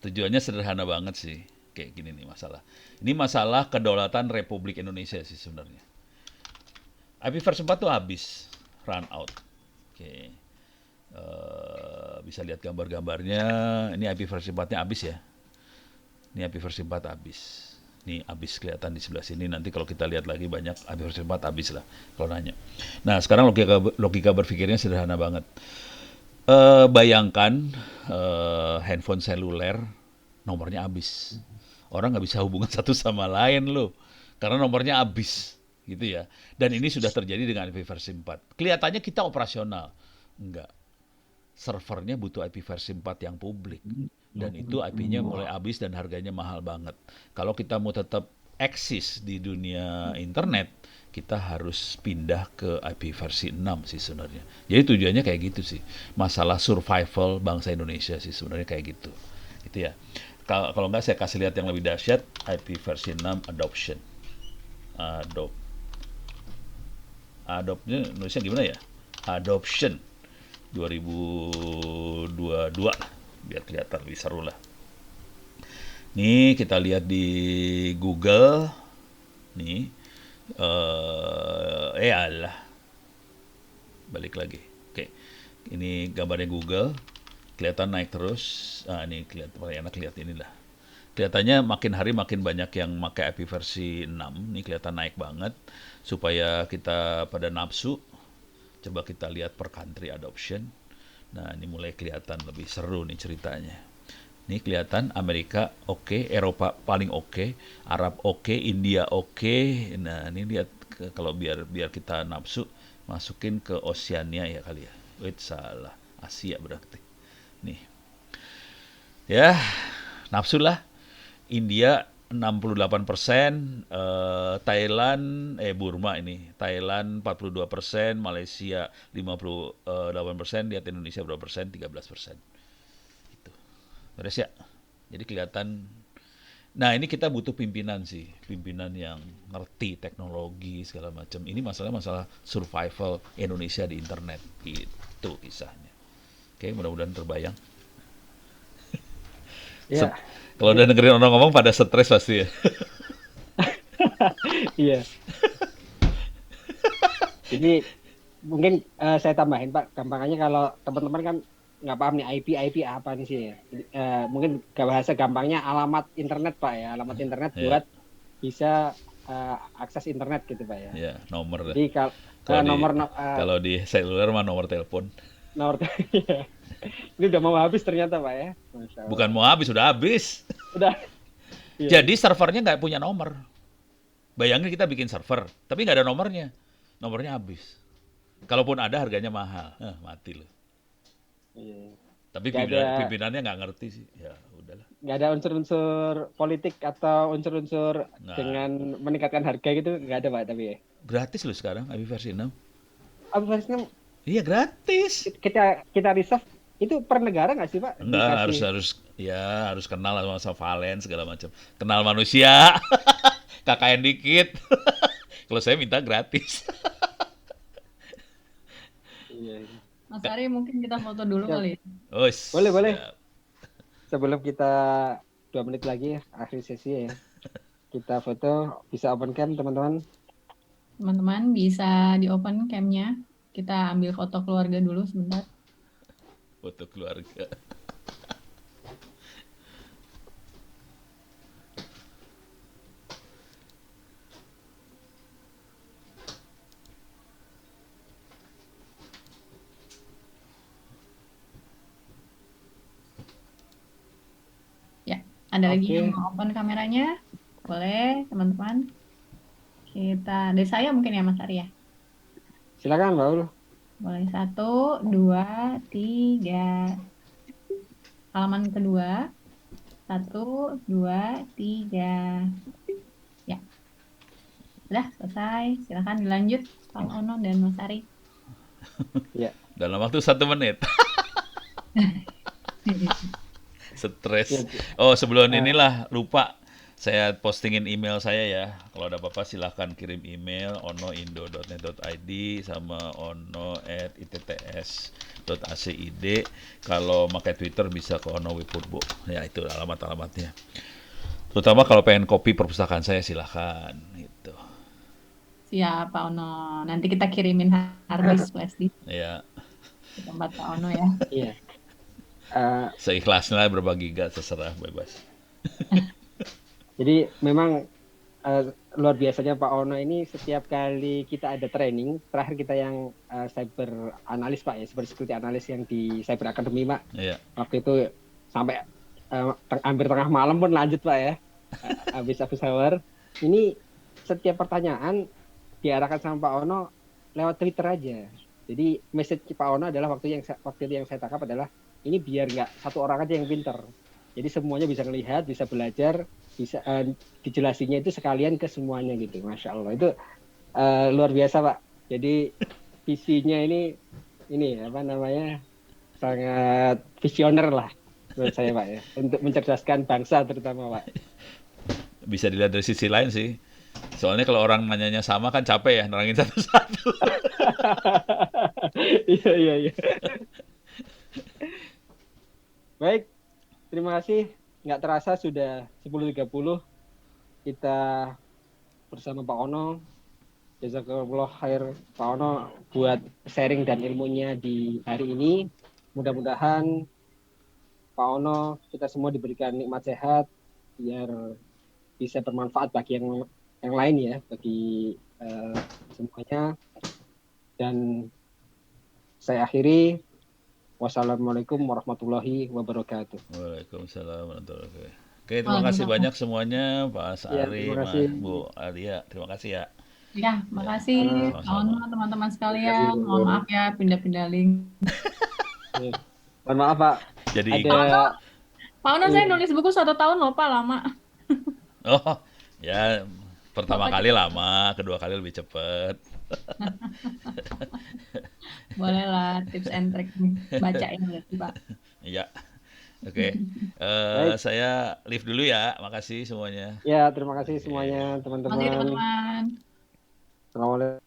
Tujuannya sederhana banget sih. Kayak gini nih masalah. Ini masalah kedaulatan Republik Indonesia sih sebenarnya. IP versi 4 tuh habis, run out. Oke. Bisa lihat gambar-gambarnya. Ini IP versi 4-nya habis ya. Ini IP versi 4 habis. Ini habis kelihatan di sebelah sini. Nanti kalau kita lihat lagi banyak IP versi 4 habis lah kalau nanya. Nah, sekarang logika berpikirnya sederhana banget. Bayangkan handphone seluler nomornya habis. Orang nggak bisa hubungan satu sama lain loh. Karena nomornya habis. Gitu ya. Dan ini sudah terjadi dengan IP versi 4. Kelihatannya kita operasional. Enggak. Servernya butuh IP versi 4 yang publik. Dan itu IP-nya mulai habis dan harganya mahal banget. Kalau kita mau tetap eksis di dunia internet, kita harus pindah ke IP versi 6 sih sebenarnya. Jadi tujuannya kayak gitu sih. Masalah survival bangsa Indonesia sih sebenarnya kayak gitu. Gitu ya. Kalau nggak saya kasih lihat yang lebih dahsyat, IP versi 6 adoption. Adopnya nulisnya gimana ya? Adoption 2022 biar kelihatan lebih seru lah. Nih kita lihat di Google. Nih. Alah. Balik lagi. Oke. Ini gambarnya Google. Kelihatan naik terus. Ini kelihatan paling enak lihat inilah. Kelihatannya makin hari makin banyak yang pakai IP versi 6. Ini kelihatan naik banget supaya kita pada nafsu. Coba kita lihat per country adoption. Nah, ini mulai kelihatan lebih seru nih ceritanya. Ini kelihatan Amerika oke, Eropa paling oke, Arab oke, India oke. Nah, ini lihat kalau biar kita nafsu masukin ke Oceania ya kali ya. Wait, salah. Asia berarti. Nih. Ya, nafsu lah. India 68%, Thailand, Burma ini, Thailand 42%, Malaysia 58%, lihat Indonesia berapa persen? 13%. Itu. Beres ya? Jadi kelihatan. Nah, ini kita butuh pimpinan sih, pimpinan yang ngerti teknologi segala macam. Ini masalah survival Indonesia di internet, gitu kisahnya. Oke, mudah-mudahan terbayang. Ya. Kalau udah dengerin orang ngomong pada stres pasti ya. Iya. Jadi mungkin saya tambahin Pak, gampangannya kalau teman-teman kan nggak paham nih IP apa nih sih ya. Mungkin bahasa gampangnya alamat internet Pak ya, alamat internet buat bisa akses internet gitu Pak ya. Ya, nomor. Jadi kalau di seluler mah nomor telepon. Nomor ya. Ini udah mau habis ternyata Pak ya. Bukan mau habis, sudah habis. Udah. Iya. Jadi servernya nggak punya nomor. Bayangin kita bikin server, tapi nggak ada nomornya. Nomornya habis. Kalaupun ada harganya mahal. Mati loh. Iya. Tapi pimpinannya nggak ngerti sih. Ya udahlah. Nggak ada unsur-unsur politik atau unsur-unsur dengan meningkatkan harga gitu, nggak ada Pak tapi ya. Gratis loh sekarang IP versi 6. IP versi 6? Iya gratis. Kita reserve itu per negara nggak sih Pak? Enggak, harus kenal sama Valen segala macam. Kenal manusia. KKN dikit. Kalau saya minta gratis. Mas Ari mungkin kita foto dulu kali. Boleh. Sebelum kita 2 menit lagi akhir sesi ya. Kita foto, bisa open cam teman-teman. Teman-teman bisa di open cam-nya. Kita ambil foto keluarga dulu sebentar. Foto keluarga. Ya, ada lagi yang mau open kameranya? Boleh, teman-teman. Dari saya mungkin ya Mas Ari ya. Silakan Mbak Ul. Boleh 1, 2, 3. Halaman kedua. 1, 2, 3. Ya. Udah selesai. Silakan dilanjut Pak Ono dan Mas Ari. Ya. Dalam waktu 1 menit. Stres. Ya, Oh, sebelum eh, inilah lupa saya postingin email saya ya. Kalau ada apa-apa silahkan kirim email ono.indo.net.id sama ono@itts.acid. Kalau pakai Twitter bisa ke Ono Wipurbo. Ya itu alamat-alamatnya. Terutama kalau pengen kopi perpustakaan saya silahkan gitu. Siap Pak Ono. Nanti kita kirimin harddisk flash disk Ya, ke tempat Pak Ono ya. iya. Eh, seikhlasnya berapa giga terserah bebas. jadi memang luar biasanya Pak Ono ini setiap kali kita ada training, terakhir kita yang cyber analis Pak ya, cyber security analis yang di Cyber Academy Pak. Iya. Waktu itu sampai hampir tengah malam pun lanjut Pak ya, habis hour. Ini setiap pertanyaan diarahkan sama Pak Ono lewat Twitter aja. Jadi message Pak Ono adalah waktu itu yang saya tangkap adalah ini biar nggak satu orang aja yang pinter. Jadi semuanya bisa melihat, bisa belajar, bisa dijelasinnya itu sekalian ke semuanya gitu. Masya Allah itu luar biasa Pak. Jadi visinya ini apa namanya sangat visioner lah menurut saya Pak ya, untuk mencerdaskan bangsa terutama Pak. Bisa dilihat dari sisi lain sih. Soalnya kalau orang nanyanya sama kan capek ya nerangin satu-satu. Iya iya iya. Baik, terima kasih. Nggak terasa sudah 10.30 kita bersama Pak Ono. Jazakallah khair Pak Ono buat sharing dan ilmunya di hari ini. Mudah-mudahan Pak Ono kita semua diberikan nikmat sehat biar bisa bermanfaat bagi yang lain ya, bagi semuanya. Dan saya akhiri. Wassalamualaikum warahmatullahi wabarakatuh. Waalaikumsalam warahmatullahi wabarakatuh. Oke, terima kasih banyak semuanya Pak Ya, Sari, terima kasih. Bu Alia. Terima kasih ya. Ya, makasih Pak Ono, Sama-sama. teman-teman sekalian. Mohon maaf ya pindah-pindah link. Ya. Mohon maaf Pak, Jadi ada Pak Ono saya nulis buku 1 tahun loh Pak, lama. oh ya pertama Bapak kali lama, kedua kali lebih cepet. boleh lah tips and trick bacain berarti Pak. Iya. Oke. baik. Saya leave dulu ya. Makasih semuanya. Ya, terima kasih Oke. semuanya Makasih teman-teman. teman-teman. Assalamualaikum.